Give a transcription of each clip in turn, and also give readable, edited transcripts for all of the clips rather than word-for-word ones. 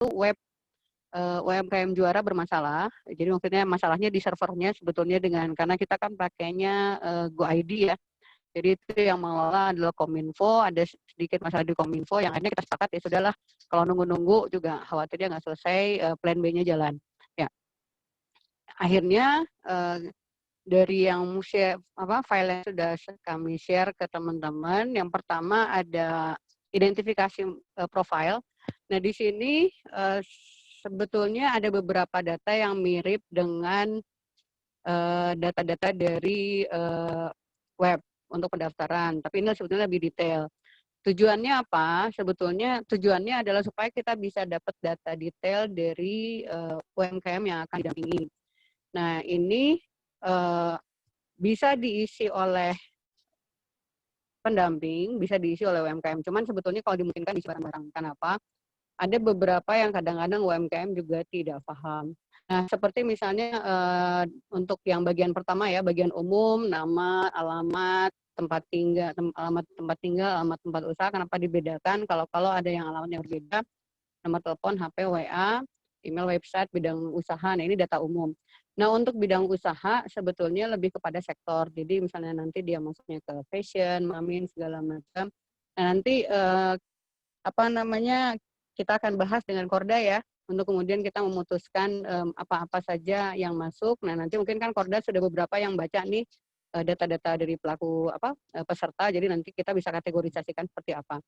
web UMKM Juara bermasalah. Jadi maksudnya masalahnya di servernya sebetulnya karena kita kan pakainya GoID ya. Jadi itu yang mengelola adalah Kominfo, ada sedikit masalah di Kominfo yang akhirnya kita sepakat ya sudahlah, kalau nunggu-nunggu juga khawatirnya nggak selesai, plan B-nya jalan. Ya, akhirnya dari yang file yang sudah kami share ke teman-teman, yang pertama ada identifikasi profile. Nah di sini sebetulnya ada beberapa data yang mirip dengan data-data dari web untuk pendaftaran, tapi ini sebetulnya lebih detail. Tujuannya apa? Sebetulnya tujuannya adalah supaya kita bisa dapat data detail dari UMKM yang akan didampingi. Nah ini bisa diisi oleh pendamping, bisa diisi oleh UMKM. Cuman sebetulnya kalau dimungkinkan diisi bareng-bareng. Kenapa? Ada beberapa yang kadang-kadang UMKM juga tidak paham. Nah, seperti misalnya untuk yang bagian pertama ya, bagian umum, nama, alamat, tempat tinggal, alamat tempat usaha. Kenapa dibedakan? Kalau ada yang alamatnya berbeda, nomor telepon, HP, WA, email, website, bidang usaha. Nah, ini data umum. Nah, untuk bidang usaha sebetulnya lebih kepada sektor. Jadi misalnya nanti dia masuknya ke fashion, mamin, segala macam. Nah, nanti kita akan bahas dengan Korda ya, untuk kemudian kita memutuskan apa-apa saja yang masuk. Nah nanti mungkin kan Korda sudah beberapa yang baca nih data-data dari pelaku peserta, jadi nanti kita bisa kategorisasikan seperti apa.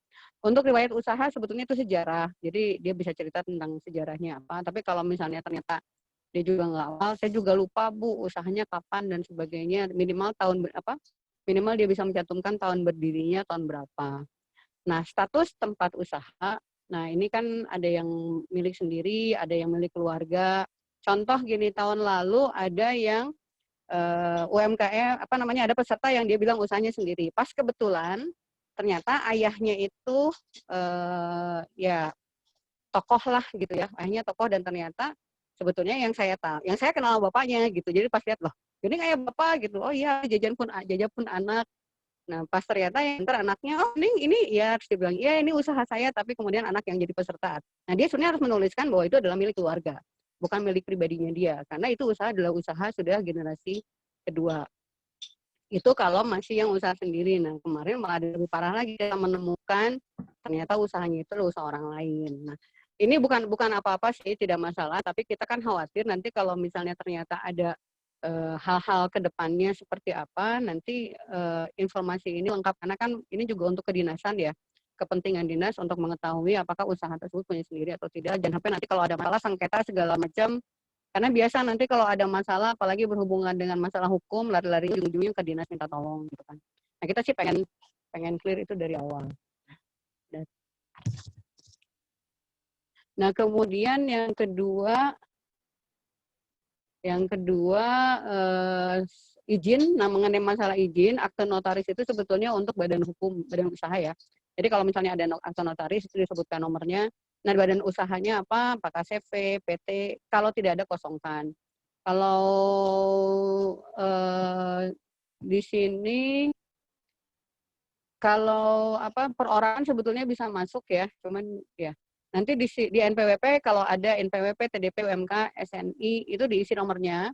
Untuk riwayat usaha sebetulnya itu sejarah, jadi dia bisa cerita tentang sejarahnya apa. Tapi kalau misalnya ternyata dia juga nggak hafal, saya juga lupa Bu usahanya kapan dan sebagainya, minimal minimal dia bisa mencantumkan tahun berdirinya tahun berapa. Nah, status tempat usaha, nah ini kan ada yang milik sendiri, ada yang milik keluarga. Contoh gini, tahun lalu ada yang UMKM, ada peserta yang dia bilang usahanya sendiri. Pas kebetulan, ternyata ayahnya itu ya tokoh lah gitu ya, ayahnya tokoh dan ternyata sebetulnya yang saya kenal bapaknya gitu. Jadi pas lihat loh, ini kayak bapak gitu. Oh iya, jajan pun anak. Nah, pas ternyata yang ntar anaknya, oh ini ya, harus dibilang, iya ini usaha saya, tapi kemudian anak yang jadi peserta. Nah, dia sebenarnya harus menuliskan bahwa itu adalah milik keluarga, bukan milik pribadinya dia. Karena itu usaha adalah usaha sudah generasi kedua. Itu kalau masih yang usaha sendiri. Nah, kemarin malah ada lebih parah lagi, kita menemukan ternyata usahanya itu adalah usaha orang lain. Nah, ini bukan apa-apa sih, tidak masalah, tapi kita kan khawatir nanti kalau misalnya ternyata ada hal-hal ke depannya seperti apa, nanti informasi ini lengkap, karena kan ini juga untuk kedinasan ya, kepentingan dinas untuk mengetahui apakah usaha tersebut punya sendiri atau tidak, jangan sampai nanti kalau ada masalah sengketa segala macam, karena biasa nanti kalau ada masalah, apalagi berhubungan dengan masalah hukum, lari-lari ujung-ujungnya ke dinas minta tolong gitu kan. Nah kita sih pengen clear itu dari awal. Nah kemudian yang kedua izin. Nah mengenai masalah izin, akte notaris itu sebetulnya untuk badan hukum, badan usaha ya. Jadi kalau misalnya ada akte notaris itu disebutkan nomornya. Nah badan usahanya apa? Apakah CV, PT? Kalau tidak ada kosongkan. Kalau di sini kalau perorangan sebetulnya bisa masuk ya, cuman ya nanti di NPWP kalau ada NPWP, TDP, UMK, SNI itu diisi nomornya.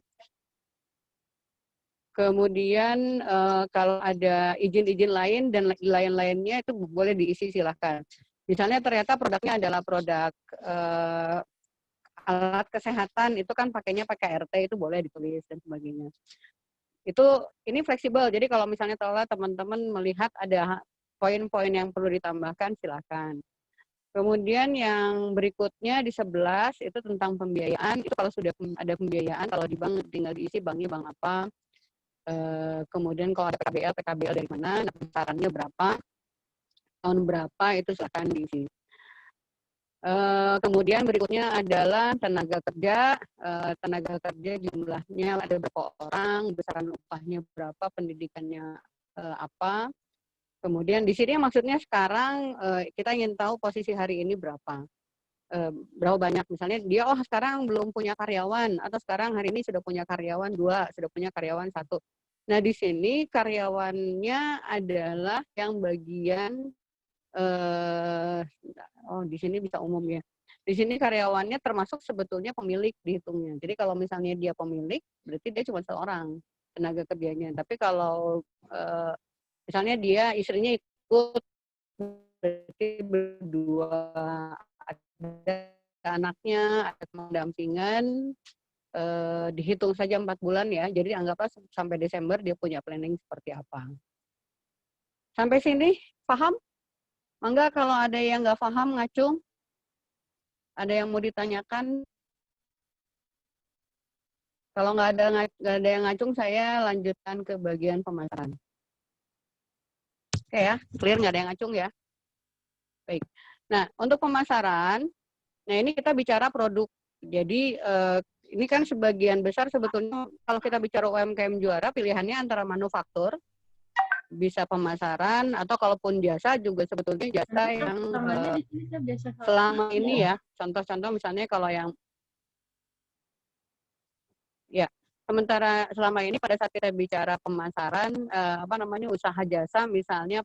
Kemudian kalau ada izin-izin lain dan lain-lainnya itu boleh diisi, silahkan. Misalnya ternyata produknya adalah produk alat kesehatan, itu kan pakainya pakai RT, itu boleh ditulis dan sebagainya. Ini fleksibel, jadi kalau misalnya teman-teman melihat ada poin-poin yang perlu ditambahkan, silakan. Kemudian yang berikutnya di 11 itu tentang pembiayaan. Itu kalau sudah ada pembiayaan, kalau di bank tinggal diisi banknya bank apa. Kemudian kalau ada PKBL dari mana, besarannya berapa, tahun berapa, itu silakan diisi. Kemudian berikutnya adalah tenaga kerja. Tenaga kerja jumlahnya ada berapa orang, besaran upahnya berapa, pendidikannya apa. Kemudian di sini maksudnya sekarang kita ingin tahu posisi hari ini berapa banyak. Misalnya dia sekarang belum punya karyawan, atau sekarang hari ini sudah punya karyawan 2, sudah punya karyawan 1. Nah di sini karyawannya adalah yang bagian di sini bisa umum ya. Di sini karyawannya termasuk sebetulnya pemilik dihitungnya. Jadi kalau misalnya dia pemilik, berarti dia cuma seorang tenaga kerjanya. Tapi kalau misalnya dia istrinya ikut, berarti berdua, ada anaknya, ada pendampingan, dihitung saja 4 bulan ya. Jadi anggaplah sampai Desember dia punya planning seperti apa. Sampai sini paham? Mangga kalau ada yang nggak paham ngacung. Ada yang mau ditanyakan? Kalau nggak ada yang ngacung, saya lanjutkan ke bagian pemasaran. Oke ya, clear, nggak ada yang ngacung ya? Baik. Nah, untuk pemasaran, nah ini kita bicara produk. Jadi ini kan sebagian besar sebetulnya kalau kita bicara UMKM juara, pilihannya antara manufaktur, bisa pemasaran, atau kalaupun jasa juga sebetulnya jasa yang selama ini ya, contoh-contoh misalnya kalau yang ya, sementara selama ini pada saat kita bicara pemasaran, usaha jasa misalnya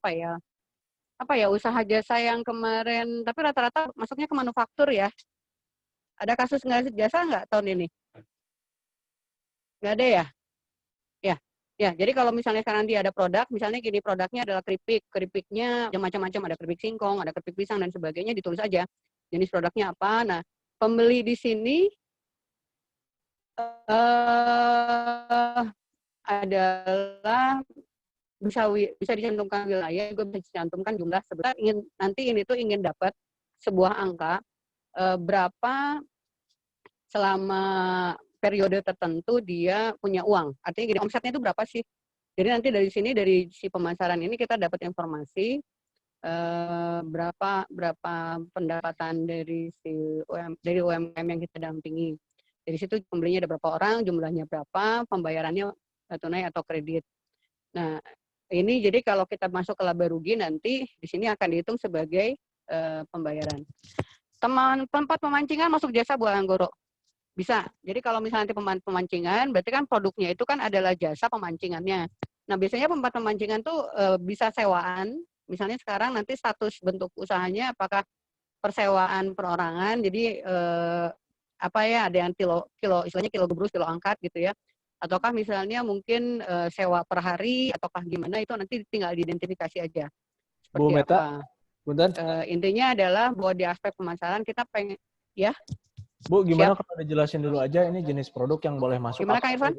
usaha jasa yang kemarin, tapi rata-rata masuknya ke manufaktur ya. Ada kasus nggak jasa nggak tahun ini? Nggak ada ya? Ya, jadi kalau misalnya sekarang dia ada produk, misalnya gini, produknya adalah keripiknya macam-macam, ada keripik singkong, ada keripik pisang dan sebagainya, ditulis aja jenis produknya apa. Nah, pembeli di sini adalah bisa dicantumkan wilayah, juga bisa dicantumkan jumlah. Sebenarnya ingin dapat sebuah angka berapa selama periode tertentu dia punya uang. Artinya gini, omsetnya itu berapa sih? Jadi nanti dari sini, dari si pemasaran ini kita dapat informasi berapa pendapatan dari UMKM yang kita dampingi. Dari situ pembelinya ada berapa orang, jumlahnya berapa, pembayarannya tunai atau kredit. Nah, ini jadi kalau kita masuk ke laba rugi nanti di sini akan dihitung sebagai pembayaran. Tempat pemancingan masuk jasa Bu Anggoro? Bisa. Jadi kalau misalnya nanti pemancingan, berarti kan produknya itu kan adalah jasa pemancingannya. Nah, biasanya tempat pemancingan tuh bisa sewaan. Misalnya sekarang nanti status bentuk usahanya apakah persewaan perorangan, jadi ada yang kilo istilahnya kilo gebrus, kilo angkat gitu ya. Ataukah misalnya mungkin sewa per hari ataukah gimana, itu nanti tinggal diidentifikasi aja. Seperti Bu Meta, apa. Intinya adalah bahwa di aspek pemasaran kita pengen ya. Bu, gimana kalau dijelasin dulu aja ini jenis produk yang boleh masuk? Gimana Kang Irfan?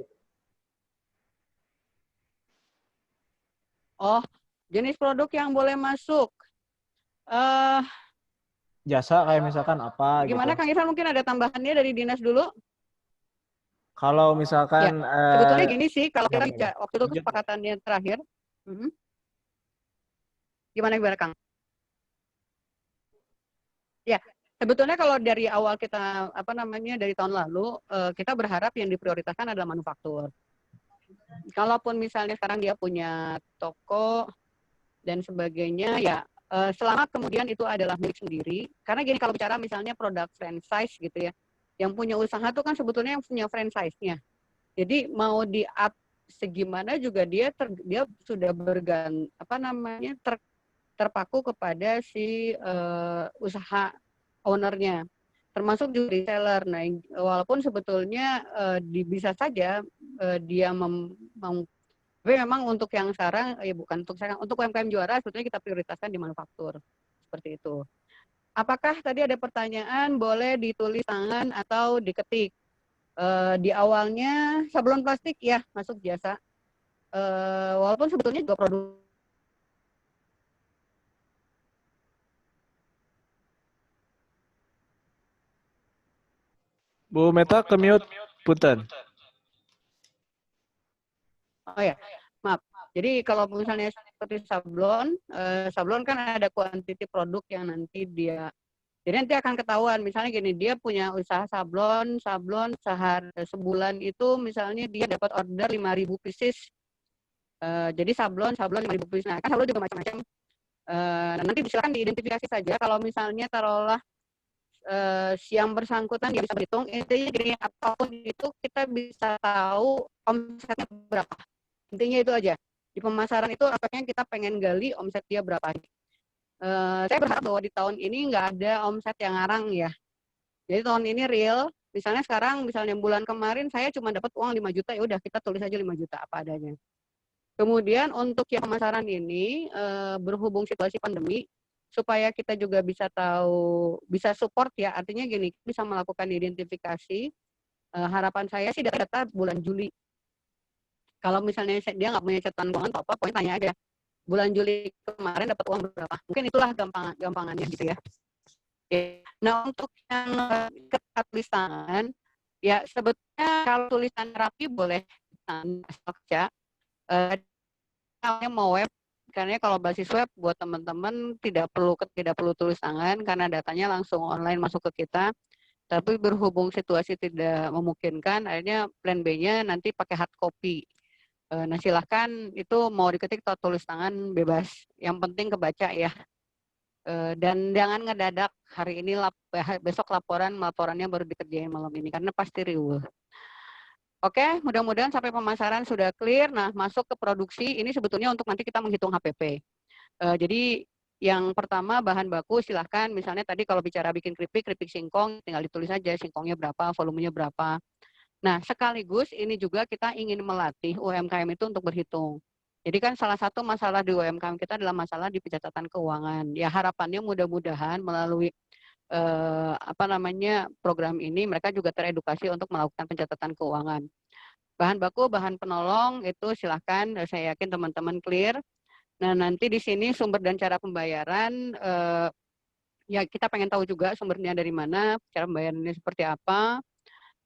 Oh, jenis produk yang boleh masuk. Jasa kayak misalkan apa gimana gitu. Kang Irfan, mungkin ada tambahannya dari dinas dulu? Kalau misalkan sebetulnya gini sih, kalau kita bicara waktu itu kesepakatannya terakhir. Gimana Kang? Ya, sebetulnya kalau dari awal kita dari tahun lalu kita berharap yang diprioritaskan adalah manufaktur. Kalaupun misalnya sekarang dia punya toko dan sebagainya, ya selama kemudian itu adalah milik sendiri. Karena gini, kalau bicara misalnya produk franchise gitu ya, yang punya usaha itu kan sebetulnya yang punya franchise-nya. Jadi mau di-up segimana juga dia sudah terpaku kepada si usaha ownernya, termasuk juga reseller. Nah, walaupun sebetulnya bisa saja dia tapi memang untuk yang sekarang, bukan untuk sekarang, untuk UMKM juara sebetulnya kita prioritaskan di manufaktur. Seperti itu. Apakah tadi ada pertanyaan, boleh ditulis tangan atau diketik? Di awalnya sablon plastik ya masuk jasa. Walaupun sebetulnya juga produk. Bu Meta ke mute, punten. Oh ya, maaf. Jadi kalau misalnya seperti sablon kan ada kuantiti produk yang nanti dia, jadi nanti akan ketahuan. Misalnya gini, dia punya usaha sablon sebulan itu misalnya dia dapat order 5.000 pieces. Jadi sablon 5.000 pieces. Nah, kan sablon juga macam-macam. Nanti silakan diidentifikasi saja. Kalau misalnya taruhlah yang bersangkutan dia bisa berhitung, intinya gini, apapun itu kita bisa tahu omsetnya berapa. Intinya itu aja. Di pemasaran itu aspeknya kita pengen gali omset dia berapa. Saya berharap bahwa di tahun ini nggak ada omset yang ngarang ya. Jadi tahun ini real, misalnya sekarang, misalnya bulan kemarin saya cuma dapat uang 5 juta, ya udah kita tulis aja 5 juta apa adanya. Kemudian untuk yang pemasaran ini, berhubung situasi pandemi, supaya kita juga bisa tahu, bisa support ya, artinya gini, bisa melakukan identifikasi, harapan saya sih data bulan Juli. Kalau misalnya dia nggak punya catatan keuangan atau apa, pokoknya tanya aja, bulan Juli kemarin dapat uang berapa? Mungkin itulah gampangannya gitu ya. Oke. Nah, untuk yang ketat tulis tangan, ya sebetulnya kalau tulisan rapi boleh saja. Namanya mau web, karena kalau basis web buat teman-teman tidak perlu tulis tangan karena datanya langsung online masuk ke kita. Tapi berhubung situasi tidak memungkinkan, akhirnya plan B-nya nanti pakai hard copy. Nah silahkan itu mau diketik atau tulis tangan bebas. Yang penting kebaca ya. Dan jangan ngedadak hari ini besok laporannya baru dikerjain malam ini karena pasti riuh. Oke, mudah-mudahan sampai pemasaran sudah clear. Nah, masuk ke produksi ini sebetulnya untuk nanti kita menghitung HPP. Jadi yang pertama bahan baku silahkan, misalnya tadi kalau bicara bikin keripik singkong, tinggal ditulis aja singkongnya berapa, volumenya berapa. Nah, sekaligus ini juga kita ingin melatih UMKM itu untuk berhitung. Jadi kan salah satu masalah di UMKM kita adalah masalah di pencatatan keuangan. Ya harapannya mudah-mudahan melalui program ini mereka juga teredukasi untuk melakukan pencatatan keuangan. Bahan baku, bahan penolong itu silahkan, saya yakin teman-teman clear. Nah nanti di sini sumber dan cara pembayaran, ya kita pengen tahu juga sumbernya dari mana, cara pembayarannya seperti apa.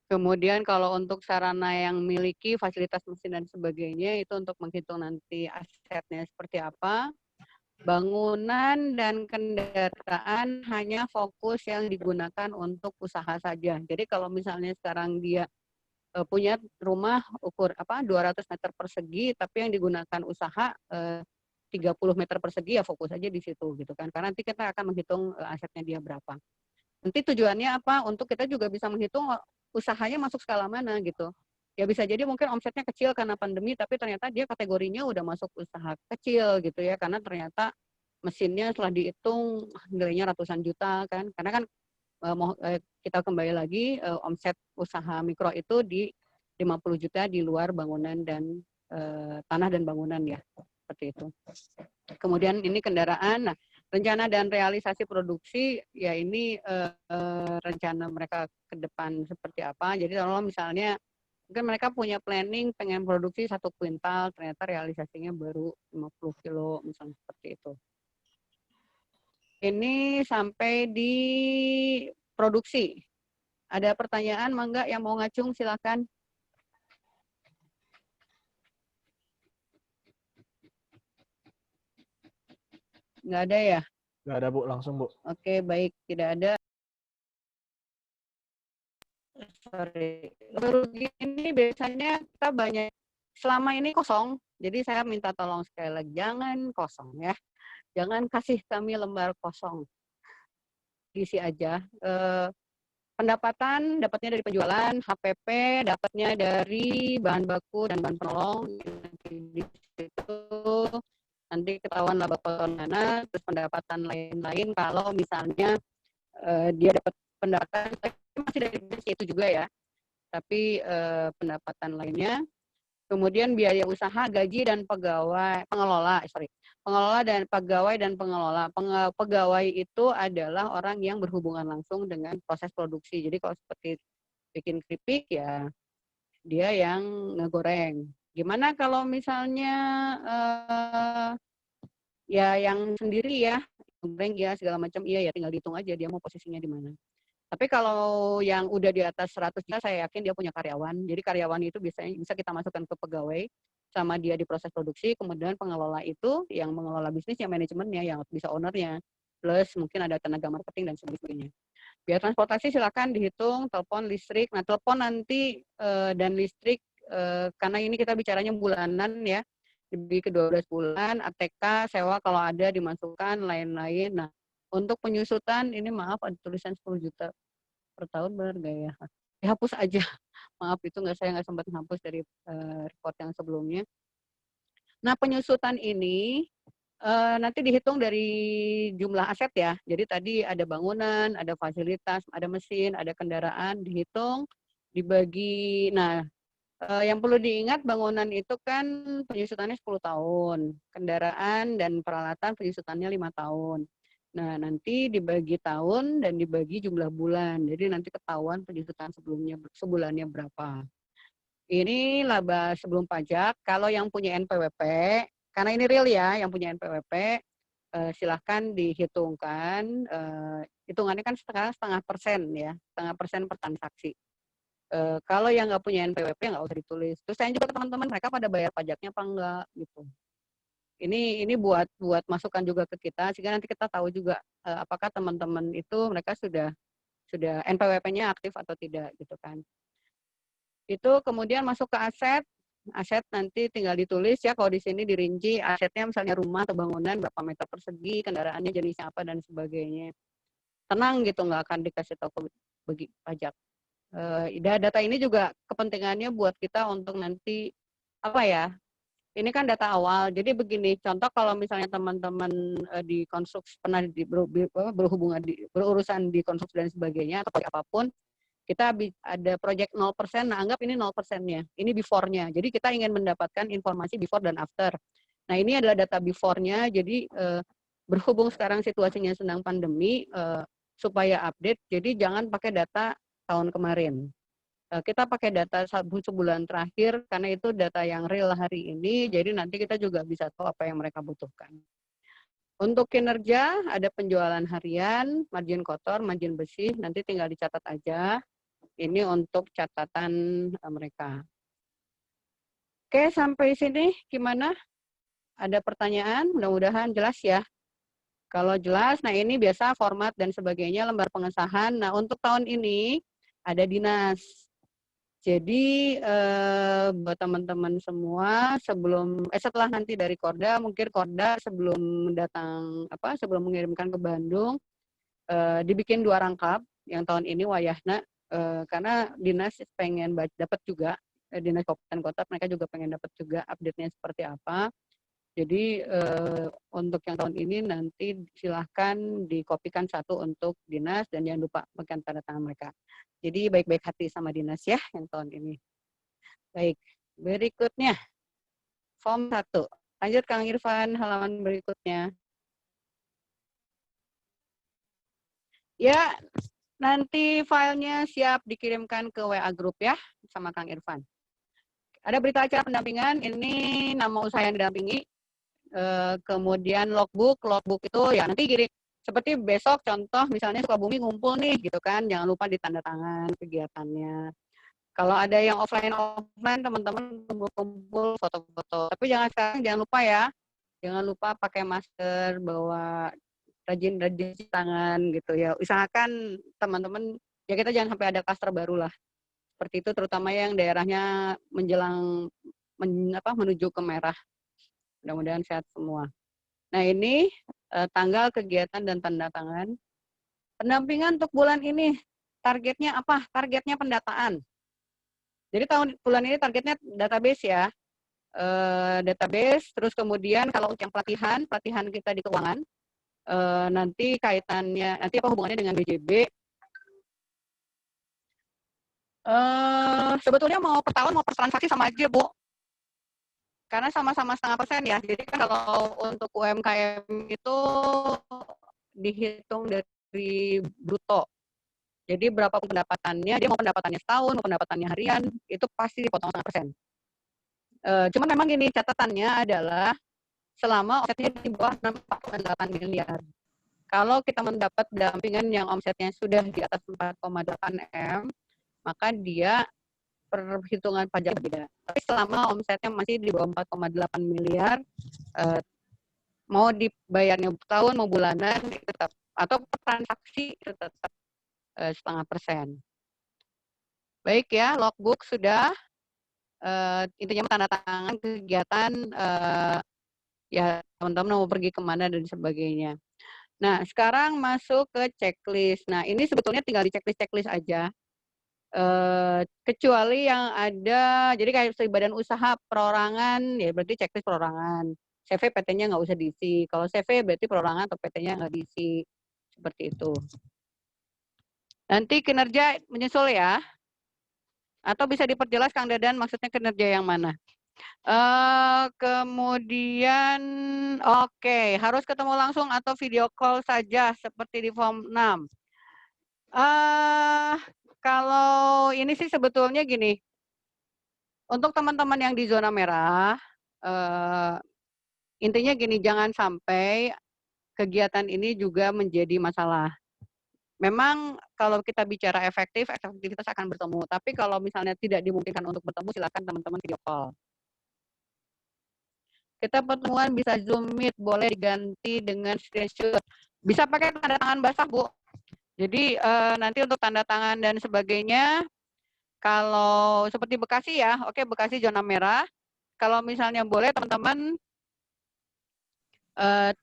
Kemudian kalau untuk sarana yang miliki fasilitas mesin dan sebagainya itu untuk menghitung nanti asetnya seperti apa. Bangunan dan kendaraan hanya fokus yang digunakan untuk usaha saja. Jadi kalau misalnya sekarang dia punya rumah ukur 200 meter persegi, tapi yang digunakan usaha 30 meter persegi, ya fokus aja di situ gitu kan. Karena nanti kita akan menghitung asetnya dia berapa. Nanti tujuannya apa? Untuk kita juga bisa menghitung usahanya masuk skala mana gitu. Ya bisa jadi mungkin omsetnya kecil karena pandemi, tapi ternyata dia kategorinya udah masuk usaha kecil gitu ya, karena ternyata mesinnya setelah dihitung nilainya ratusan juta kan. Karena kan kita kembali lagi omset usaha mikro itu di 50 juta di luar bangunan dan tanah dan bangunan ya, seperti itu. Kemudian ini kendaraan, nah rencana dan realisasi produksi ya ini rencana mereka ke depan seperti apa. Jadi kalau misalnya mungkin mereka punya planning pengen produksi 1 kuintal, ternyata realisasinya baru 50 kilo misalnya seperti itu. Ini sampai di produksi. Ada pertanyaan, mangga yang mau ngacung silakan. Nggak ada ya? Nggak ada Bu, langsung Bu. Oke, baik, tidak ada. Sorry. Rugi ini biasanya kita banyak, selama ini kosong, jadi saya minta tolong sekali lagi, jangan kosong ya. Jangan kasih kami lembar kosong. Isi aja. Pendapatan dapatnya dari penjualan, HPP dapatnya dari bahan baku dan bahan penolong. Di situ nanti ketahuan laba kotor mana, terus pendapatan lain-lain kalau misalnya dia dapat pendapatan masih dari itu juga ya, tapi pendapatan lainnya. Kemudian biaya usaha, gaji dan pengelola dan pegawai dan pengelola. Pegawai itu adalah orang yang berhubungan langsung dengan proses produksi. Jadi kalau seperti bikin keripik ya dia yang ngegoreng. Gimana kalau misalnya ya yang sendiri ya, goreng ya segala macam, iya ya tinggal dihitung aja dia mau posisinya di mana. Tapi kalau yang udah di atas 100 juta, saya yakin dia punya karyawan. Jadi karyawan itu bisa kita masukkan ke pegawai, sama dia di proses produksi, kemudian pengelola itu yang mengelola bisnis, yang manajemennya, yang bisa ownernya, plus mungkin ada tenaga marketing dan sebagainya. Biaya transportasi silakan dihitung, telepon, listrik. Nah telepon nanti dan listrik, karena ini kita bicaranya bulanan ya, lebih ke 12 bulan, ATK, sewa kalau ada dimasukkan, lain-lain. Nah untuk penyusutan ini maaf ada tulisan 10 juta per tahun, benar nggak ya? Dihapus aja. Maaf itu saya nggak sempat hapus dari report yang sebelumnya. Nah penyusutan ini Nanti dihitung dari jumlah aset ya. Jadi tadi ada bangunan, ada fasilitas, ada mesin, ada kendaraan, dihitung, dibagi. Nah, yang perlu diingat bangunan itu kan penyusutannya 10 tahun, kendaraan dan peralatan penyusutannya 5 tahun. Nah, nanti dibagi tahun dan dibagi jumlah bulan. Jadi nanti ketahuan penyusutan sebelumnya sebulannya berapa. Ini laba sebelum pajak. Kalau yang punya NPWP, karena ini real ya, yang punya NPWP, silahkan dihitungkan. Hitungannya kan sekarang 0,5% ya, 0,5% per transaksi. Kalau yang nggak punya NPWP nggak usah ditulis. Terus saya juga ke teman-teman mereka pada bayar pajaknya apa enggak gitu. Ini buat masukan juga ke kita sehingga nanti kita tahu juga apakah teman-teman itu mereka sudah NPWP-nya aktif atau tidak gitu kan. Itu kemudian masuk ke aset. Aset nanti tinggal ditulis ya, kalau di sini dirinci asetnya misalnya rumah atau bangunan berapa meter persegi, kendaraannya jenisnya apa dan sebagainya. Tenang gitu, nggak akan dikasih tahu bagi pajak. Data ini juga kepentingannya buat kita untuk nanti apa ya? Ini kan data awal. Jadi begini, contoh kalau misalnya teman-teman di konstruksi pernah berhubungan berurusan di konstruksi dan sebagainya atau apapun, kita ada project 0%, nah anggap ini 0%-nya, ini before-nya. Jadi kita ingin mendapatkan informasi before dan after. Nah ini adalah data before-nya, jadi berhubung sekarang situasinya sedang pandemi, supaya update, jadi jangan pakai data tahun kemarin. Kita pakai data sebulan terakhir, karena itu data yang real hari ini, jadi nanti kita juga bisa tahu apa yang mereka butuhkan. Untuk kinerja, ada penjualan harian, margin kotor, margin bersih, nanti tinggal dicatat aja. Ini untuk catatan mereka. Oke, sampai sini gimana? Ada pertanyaan? Mudah-mudahan jelas ya. Kalau jelas, nah ini biasa format dan sebagainya, lembar pengesahan. Nah, untuk tahun ini ada dinas. Jadi buat teman-teman semua setelah nanti dari Korda, mungkin Korda sebelum sebelum mengirimkan ke Bandung, dibikin 2 rangkap. Yang tahun ini wayahna, karena dinas pengen dapat juga, dinas kabupaten kota mereka juga pengen dapat juga update-nya seperti apa. Jadi untuk yang tahun ini nanti silahkan dikopikan satu untuk dinas dan jangan lupa pegang tanda tangan mereka. Jadi baik-baik hati sama dinas ya yang tahun ini. Baik, berikutnya form 1. Lanjut Kang Irfan, halaman berikutnya. Ya, nanti filenya siap dikirimkan ke WA Group ya, sama Kang Irfan. Ada berita acara pendampingan, ini nama usaha yang didampingi, kemudian logbook itu ya nanti kirim. Seperti besok contoh misalnya Sukabumi ngumpul nih gitu kan, jangan lupa ditanda tangan kegiatannya. Kalau ada yang offline teman-teman kumpul foto-foto. Tapi jangan lupa ya, jangan lupa pakai masker, bawa rajin tangan gitu ya. Usahakan teman-teman ya kita jangan sampai ada klaster baru lah. Seperti itu terutama yang daerahnya menjelang menuju ke merah. Mudah-mudahan sehat semua. Nah ini tanggal kegiatan dan tanda tangan. Pendampingan untuk bulan ini targetnya apa? Targetnya pendataan. Jadi bulan ini targetnya database ya. Database, terus kemudian kalau yang pelatihan kita di keuangan, nanti kaitannya, nanti apa hubungannya dengan BJB. Sebetulnya mau per tahun mau per transaksi sama aja Bu, karena sama-sama 0,5% ya. Jadi kan kalau untuk UMKM itu dihitung dari bruto. Jadi berapa pendapatannya, dia mau pendapatannya setahun, mau pendapatannya harian, itu pasti dipotong 0,5%. Cuman memang gini, catatannya adalah selama omsetnya di bawah 4,8 miliar. Kalau kita mendapat dampingan yang omsetnya sudah di atas 4,8 M, maka dia perhitungan pajak berbeda. Tapi selama omsetnya masih di bawah 4,8 miliar, mau dibayarnya tahun, mau bulanan, tetap atau transaksi tetap 0,5%. Baik ya, logbook sudah. Intinya tanda tangan kegiatan, ya teman-teman mau pergi kemana dan sebagainya. Nah, sekarang masuk ke checklist. Nah, ini sebetulnya tinggal di checklist aja. Kecuali yang ada, jadi kayak badan usaha perorangan, ya berarti checklist perorangan. CV PT-nya nggak usah diisi. Kalau CV berarti perorangan atau PT-nya nggak diisi. Seperti itu. Nanti kinerja menyusul ya. Atau bisa diperjelas Kang Dadan maksudnya kinerja yang mana? Kemudian, oke, harus ketemu langsung atau video call saja seperti di form 6. Kalau ini sih sebetulnya gini, untuk teman-teman yang di zona merah, intinya gini, jangan sampai kegiatan ini juga menjadi masalah. Memang kalau kita bicara efektif, efektivitas akan bertemu. Tapi kalau misalnya tidak dimungkinkan untuk bertemu, silakan teman-teman video call. Kita pertemuan bisa Zoom Meet, boleh diganti dengan screenshot. Bisa pakai tanda tangan basah, Bu. Jadi nanti untuk tanda tangan dan sebagainya, kalau seperti Bekasi ya, oke Bekasi zona merah. Kalau misalnya boleh teman-teman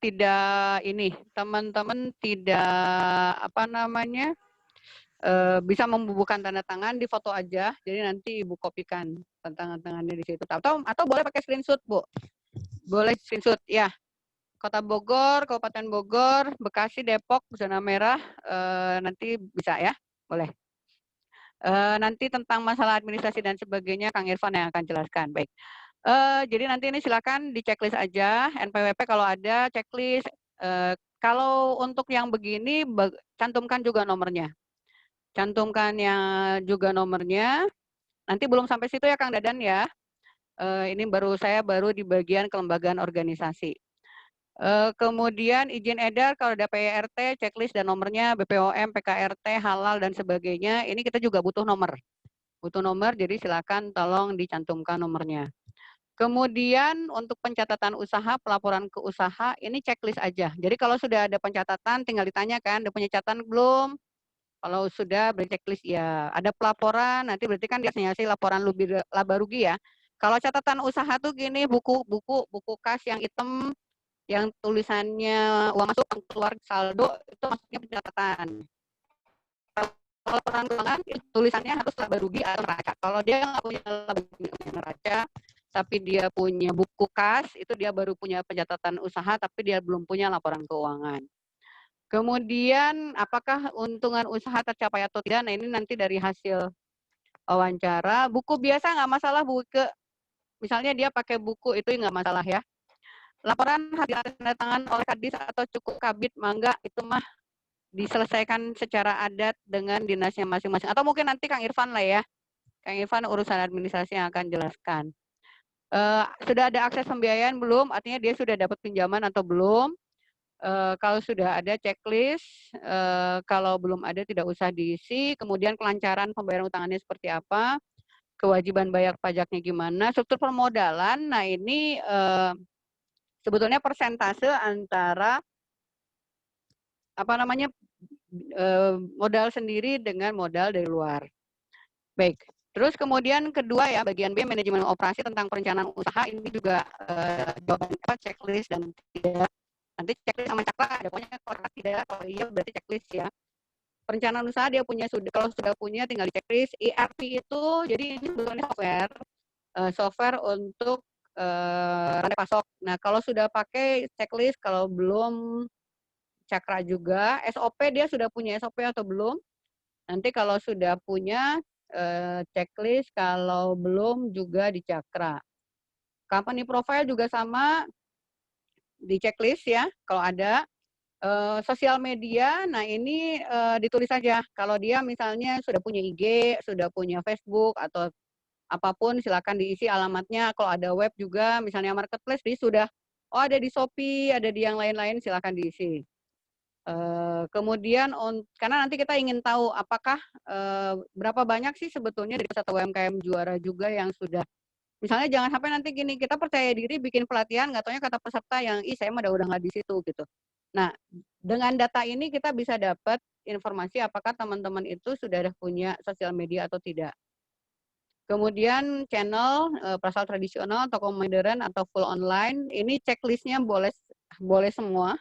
tidak ini, teman-teman tidak apa namanya, bisa membubuhkan tanda tangan di foto aja. Jadi nanti Ibu kopikan tanda tangannya di situ. Atau boleh pakai screenshot, Bu. Boleh screenshot ya. Kota Bogor, Kabupaten Bogor, Bekasi, Depok, zona merah, nanti bisa ya, boleh. Nanti tentang masalah administrasi dan sebagainya, Kang Irfan yang akan jelaskan. Baik. Jadi nanti ini silakan di checklist aja, NPWP kalau ada checklist. Kalau untuk yang begini, cantumkan juga nomornya. Cantumkan yang juga nomornya. Nanti belum sampai situ ya Kang Dadan ya. Ini saya baru di bagian kelembagaan organisasi. Kemudian izin edar kalau ada PRT, checklist dan nomornya, BPOM, PKRT, halal dan sebagainya. Ini kita juga butuh nomor. Butuh nomor, jadi silakan tolong dicantumkan nomornya. Kemudian untuk pencatatan usaha, pelaporan ke usaha, ini checklist aja. Jadi kalau sudah ada pencatatan, tinggal ditanyakan, udah punya catatan belum? Kalau sudah berarti checklist ya. Ada pelaporan, nanti berarti kan biasanya sih laporan laba rugi ya. Kalau catatan usaha tuh gini, buku kas yang hitam, yang tulisannya uang masuk, uang keluar, saldo, itu maksudnya pencatatan. Kalau laporan keuangan, tulisannya harus laba rugi atau neraca. Kalau dia nggak punya laba rugi atau neraca, tapi dia punya buku kas, itu dia baru punya pencatatan usaha, tapi dia belum punya laporan keuangan. Kemudian, apakah untungan usaha tercapai atau tidak? Nah, ini nanti dari hasil wawancara. Buku biasa nggak masalah, buku misalnya dia pakai buku itu nggak masalah ya. Laporan hasil tanda tangan oleh Kadis atau cukup kabit, mangga itu mah diselesaikan secara adat dengan dinasnya masing-masing. Atau mungkin nanti Kang Irfan lah ya. Kang Irfan urusan administrasi yang akan jelaskan. Sudah ada akses pembiayaan belum? Artinya dia sudah dapat pinjaman atau belum? Kalau sudah ada checklist, kalau belum ada tidak usah diisi. Kemudian kelancaran pembayaran utangannya seperti apa? Kewajiban bayar pajaknya gimana? Struktur permodalan, nah ini sebetulnya persentase antara apa namanya modal sendiri dengan modal dari luar. Baik. Terus kemudian kedua ya bagian B manajemen operasi tentang perencanaan usaha ini juga jawaban checklist dan tidak. Nanti checklist sama cakra ada pokoknya kalau tidak kalau iya berarti checklist ya. Perencanaan usaha dia punya kalau sudah punya tinggal di checklist. ERP itu jadi ini sebetulnya software untuk rantai pasok. Nah kalau sudah pakai checklist, kalau belum cakra juga. SOP dia sudah punya SOP atau belum? Nanti kalau sudah punya checklist, kalau belum juga di cakra. Company profile juga sama di checklist ya kalau ada. Sosial media, nah ini ditulis saja. Kalau dia misalnya sudah punya IG, sudah punya Facebook atau apapun, silakan diisi alamatnya. Kalau ada web juga, misalnya marketplace, dia sudah, ada di Shopee, ada di yang lain-lain, silakan diisi. Kemudian, karena nanti kita ingin tahu apakah berapa banyak sih sebetulnya dari peserta UMKM juara juga yang sudah, misalnya jangan sampai nanti gini, kita percaya diri bikin pelatihan, nggak taunya kata peserta yang, saya mah udah nggak di situ gitu. Nah, dengan data ini kita bisa dapat informasi apakah teman-teman itu sudah punya sosial media atau tidak. Kemudian channel, pasar tradisional, toko modern atau full online, ini checklistnya boleh semua.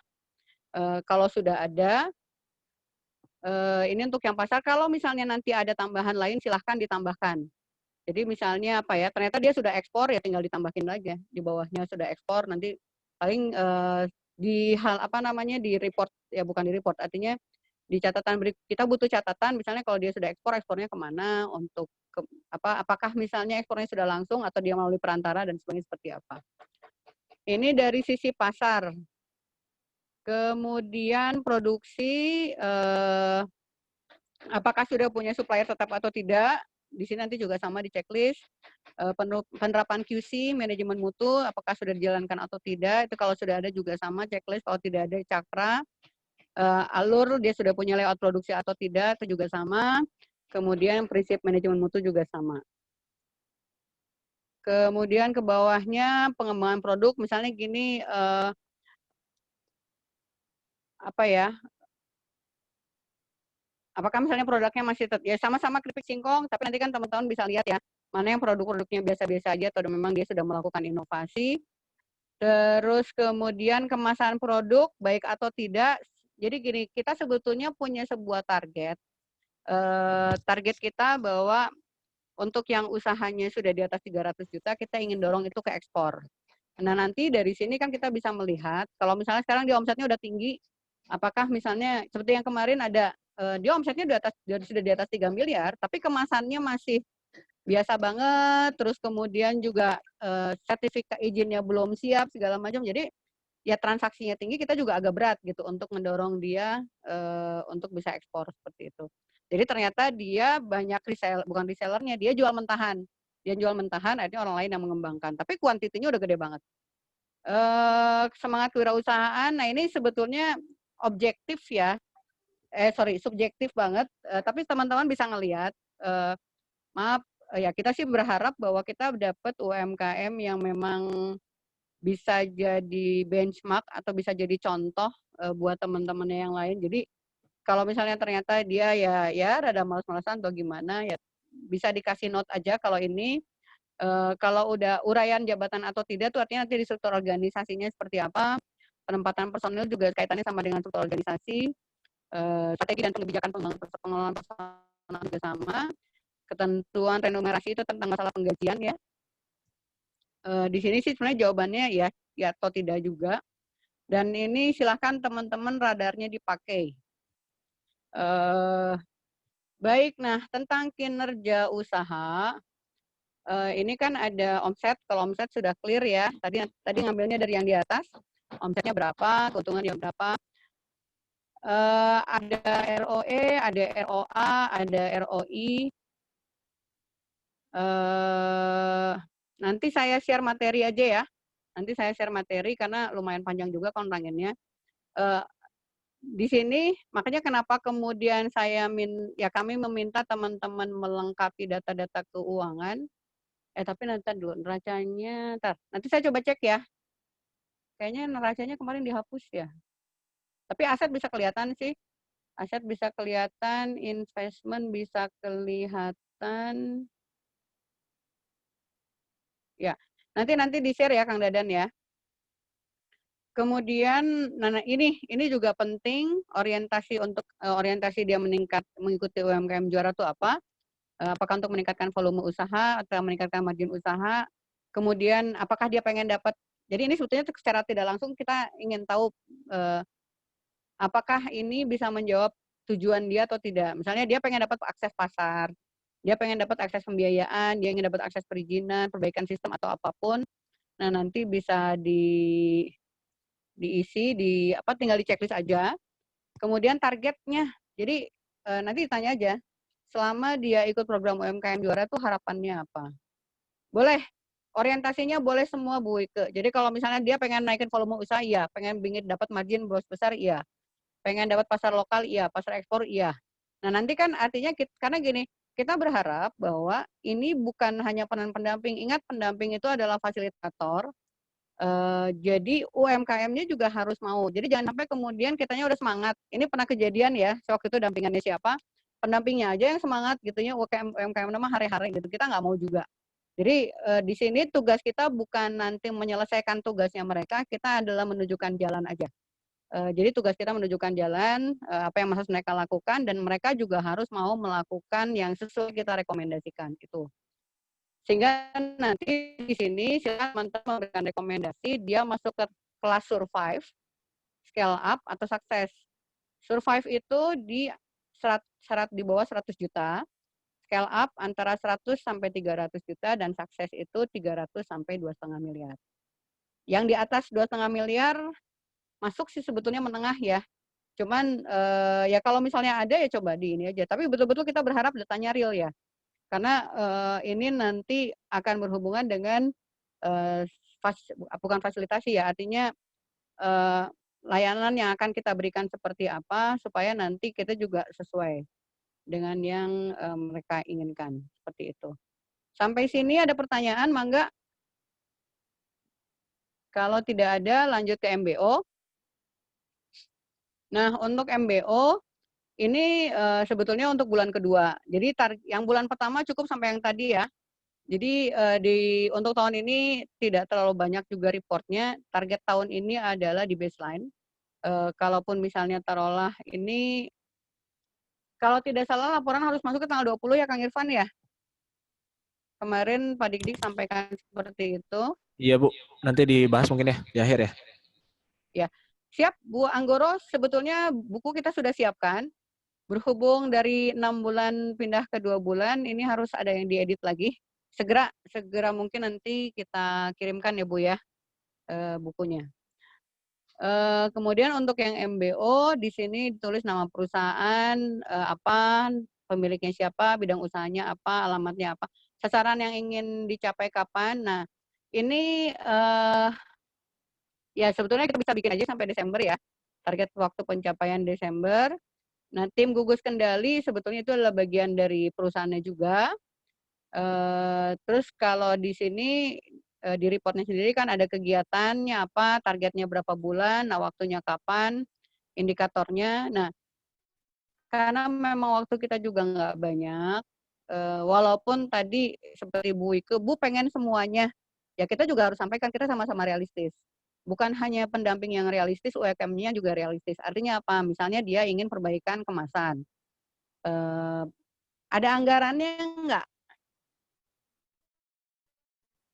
Kalau sudah ada, ini untuk yang pasar, kalau misalnya nanti ada tambahan lain silahkan ditambahkan. Jadi misalnya apa ya, ternyata dia sudah ekspor ya tinggal ditambahin aja. Di bawahnya sudah ekspor, nanti Paling di hal apa namanya di report ya bukan di report artinya di catatan kita butuh catatan misalnya kalau dia sudah ekspor ekspornya kemana untuk apakah misalnya ekspornya sudah langsung atau dia melalui perantara dan sebagainya seperti apa. Ini dari sisi pasar. Kemudian produksi apakah sudah punya supplier tetap atau tidak? Di sini nanti juga sama di checklist. Penerapan QC, manajemen mutu, apakah sudah dijalankan atau tidak? Itu kalau sudah ada juga sama checklist. Kalau tidak ada cakra, alur dia sudah punya layout produksi atau tidak, itu juga sama. Kemudian prinsip manajemen mutu juga sama. Kemudian ke bawahnya pengembangan produk, misalnya gini, apa ya? Apakah misalnya produknya masih ya sama-sama keripik singkong, tapi nanti kan teman-teman bisa lihat ya, mana yang produk-produknya biasa-biasa aja atau memang dia sudah melakukan inovasi. Terus kemudian kemasan produk baik atau tidak. Jadi gini, kita sebetulnya punya sebuah target. Target kita bahwa untuk yang usahanya sudah di atas 300 juta, kita ingin dorong itu ke ekspor. Nah nanti dari sini kan kita bisa melihat, kalau misalnya sekarang dia omsetnya udah tinggi, apakah misalnya seperti yang kemarin ada, dia omsetnya sudah di atas 3 miliar, tapi kemasannya masih biasa banget, terus kemudian juga sertifikat izinnya belum siap, segala macam. Jadi ya transaksinya tinggi, kita juga agak berat gitu untuk mendorong dia untuk bisa ekspor seperti itu. Jadi ternyata dia banyak bukan resellernya, dia jual mentahan. Dia jual mentahan, artinya orang lain yang mengembangkan. Tapi kuantitinya udah gede banget. Semangat kewirausahaan, nah ini sebetulnya objektif ya, subjektif banget, tapi teman-teman bisa ngelihat, maaf, ya kita sih berharap bahwa kita dapat UMKM yang memang bisa jadi benchmark atau bisa jadi contoh buat teman-temannya yang lain. Jadi kalau misalnya ternyata dia ya rada malas-malasan atau gimana ya bisa dikasih note aja kalau ini kalau udah uraian jabatan atau tidak tuh artinya nanti di struktur organisasinya seperti apa, penempatan personil juga kaitannya sama dengan struktur organisasi, strategi dan kebijakan pengelolaan personal juga sama, ketentuan remunerasi itu tentang masalah penggajian ya. Di sini sih sebenarnya jawabannya ya atau tidak juga. Dan ini silahkan teman-teman radarnya dipakai. Baik, nah tentang kinerja usaha, ini kan ada omset, kalau omset sudah clear ya, tadi ngambilnya dari yang di atas, omsetnya berapa, keuntungannya berapa, ada ROE, ada ROA, ada ROI, nanti saya share materi aja ya, nanti saya share materi karena lumayan panjang juga kontennya. Di sini makanya kenapa kemudian kami meminta teman-teman melengkapi data-data keuangan. Tapi nanti dulu neracanya, nanti saya coba cek ya. Kayaknya neracanya kemarin dihapus ya. Tapi aset bisa kelihatan sih. Aset bisa kelihatan, investment bisa kelihatan. Ya, nanti di-share ya Kang Dadan ya. Kemudian, ini juga penting orientasi dia mengikuti UMKM Juara itu apa? Apakah untuk meningkatkan volume usaha atau meningkatkan margin usaha? Kemudian, apakah dia pengen dapat? Jadi ini sebetulnya secara tidak langsung kita ingin tahu apakah ini bisa menjawab tujuan dia atau tidak. Misalnya dia pengen dapat akses pasar, dia pengen dapat akses pembiayaan, dia ingin dapat akses perizinan, perbaikan sistem atau apapun. Nah nanti bisa diisi tinggal di checklist aja. Kemudian targetnya, jadi nanti ditanya aja, selama dia ikut program UMKM Juara tuh harapannya apa? Boleh, orientasinya boleh semua Bu Ike. Jadi kalau misalnya dia pengen naikin volume usaha, iya. Pengen dapat margin bos besar, iya. Pengen dapat pasar lokal, iya. Pasar ekspor, iya. Nah nanti kan artinya karena gini, kita berharap bahwa ini bukan hanya peran pendamping. Ingat pendamping itu adalah fasilitator. Jadi UMKM-nya juga harus mau. Jadi jangan sampai kemudian kitanya udah semangat. Ini pernah kejadian ya, waktu itu dampingannya siapa, pendampingnya aja yang semangat gitunya, UMKM nama hari-hari gitu. Kita nggak mau juga. Jadi di sini tugas kita bukan nanti menyelesaikan tugasnya mereka, kita adalah menunjukkan jalan aja. Jadi tugas kita menunjukkan jalan, apa yang harus mereka lakukan, dan mereka juga harus mau melakukan yang sesuai kita rekomendasikan gitu. Sehingga nanti di sini silakan teman-teman memberikan rekomendasi, dia masuk ke kelas survive, scale up, atau sukses. Survive itu di syarat di bawah 100 juta, scale up antara 100 sampai 300 juta, dan sukses itu 300 sampai 2,5 miliar. Yang di atas 2,5 miliar masuk sih sebetulnya menengah ya. Cuman ya kalau misalnya ada ya coba di ini aja. Tapi betul-betul kita berharap datanya real ya. Karena ini nanti akan berhubungan dengan bukan fasilitasi ya, artinya layanan yang akan kita berikan seperti apa supaya nanti kita juga sesuai dengan yang mereka inginkan, seperti itu. Sampai sini ada pertanyaan, Mangga? Kalau tidak ada, lanjut ke MBO. Nah, untuk MBO, ini sebetulnya untuk bulan kedua. Jadi yang bulan pertama cukup sampai yang tadi ya. Jadi untuk tahun ini tidak terlalu banyak juga reportnya. Target tahun ini adalah di baseline. Kalaupun misalnya taruhlah ini, kalau tidak salah laporan harus masuk ke tanggal 20 ya Kang Irfan ya? Kemarin Pak Dik-Dik sampaikan seperti itu. Iya Bu, nanti dibahas mungkin ya di akhir ya. Ya, siap Bu Anggoro, sebetulnya buku kita sudah siapkan. Berhubung dari 6 bulan pindah ke 2 bulan, ini harus ada yang diedit lagi. Segera mungkin nanti kita kirimkan ya Bu ya, bukunya. Kemudian untuk yang MBO, di sini ditulis nama perusahaan, apa, pemiliknya siapa, bidang usahanya apa, alamatnya apa, sasaran yang ingin dicapai kapan. Nah, ini ya sebetulnya kita bisa bikin aja sampai Desember ya, target waktu pencapaian Desember. Nah, tim gugus kendali sebetulnya itu adalah bagian dari perusahaannya juga. Terus kalau di sini di reportnya sendiri kan ada kegiatannya apa, targetnya berapa bulan, nah waktunya kapan, indikatornya. Nah, karena memang waktu kita juga nggak banyak, walaupun tadi seperti Bu Ike, Bu pengen semuanya, ya kita juga harus sampaikan kita sama-sama realistis. Bukan hanya pendamping yang realistis, UMKM-nya juga realistis. Artinya apa? Misalnya dia ingin perbaikan kemasan. Ada anggarannya nggak?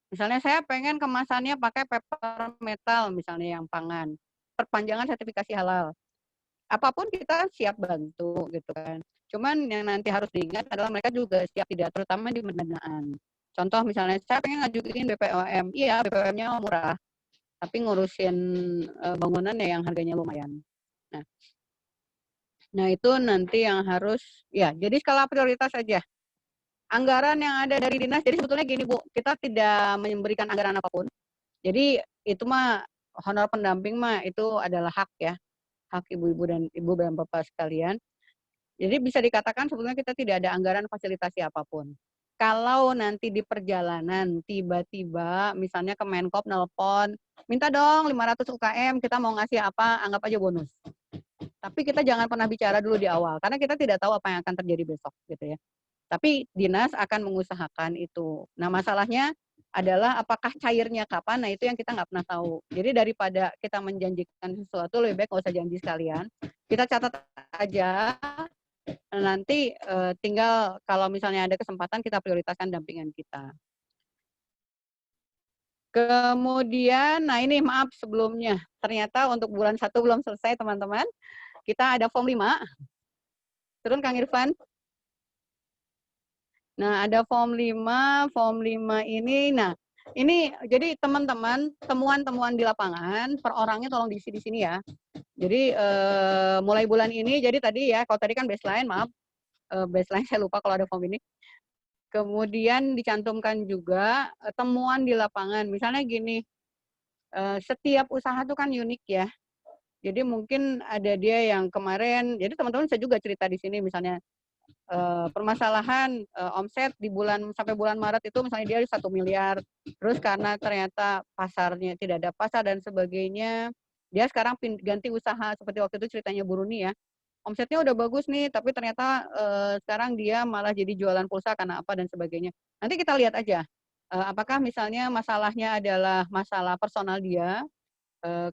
Misalnya saya pengen kemasannya pakai paper metal, misalnya yang pangan. Perpanjangan sertifikasi halal. Apapun kita siap bantu gitu kan. Cuman yang nanti harus diingat adalah mereka juga siap tidak, terutama di pendanaan. Contoh misalnya saya pengen ngajuin BPOM, iya BPOM-nya murah, tapi ngurusin bangunannya yang harganya lumayan. Nah itu nanti yang harus, ya jadi skala prioritas saja. Anggaran yang ada dari dinas, jadi sebetulnya gini Bu, kita tidak memberikan anggaran apapun. Jadi itu mah honor pendamping mah itu adalah hak ya, hak ibu-ibu dan bapak sekalian. Jadi bisa dikatakan sebetulnya kita tidak ada anggaran fasilitasi apapun. Kalau nanti di perjalanan tiba-tiba misalnya Kemenkop nelpon, minta dong 500 UKM, kita mau ngasih apa, anggap aja bonus. Tapi kita jangan pernah bicara dulu di awal, karena kita tidak tahu apa yang akan terjadi besok gitu ya. Tapi dinas akan mengusahakan itu. Nah masalahnya adalah apakah cairnya kapan, nah itu yang kita nggak pernah tahu. Jadi daripada kita menjanjikan sesuatu, lebih baik nggak usah janji sekalian. Kita catat aja, nanti tinggal kalau misalnya ada kesempatan kita prioritaskan dampingan kita. Kemudian, nah ini maaf sebelumnya, ternyata untuk bulan 1 belum selesai teman-teman. Kita ada form 5. Turun Kang Irfan. Nah, ada form 5 ini, nah ini jadi teman-teman, temuan-temuan di lapangan, per orangnya tolong diisi di sini ya. Jadi mulai bulan ini, jadi tadi ya, kalau tadi kan baseline, maaf, baseline saya lupa kalau ada form ini. Kemudian dicantumkan juga temuan di lapangan, misalnya gini, setiap usaha itu kan unik ya. Jadi mungkin ada dia yang kemarin, jadi teman-teman saya juga cerita di sini, misalnya permasalahan omset di bulan sampai bulan Maret itu misalnya dia 1 miliar, terus karena ternyata pasarnya tidak ada pasar dan sebagainya, dia sekarang ganti usaha seperti waktu itu ceritanya Bu Runi ya, omsetnya udah bagus nih, tapi ternyata sekarang dia malah jadi jualan pulsa karena apa dan sebagainya. Nanti kita lihat aja, apakah misalnya masalahnya adalah masalah personal dia,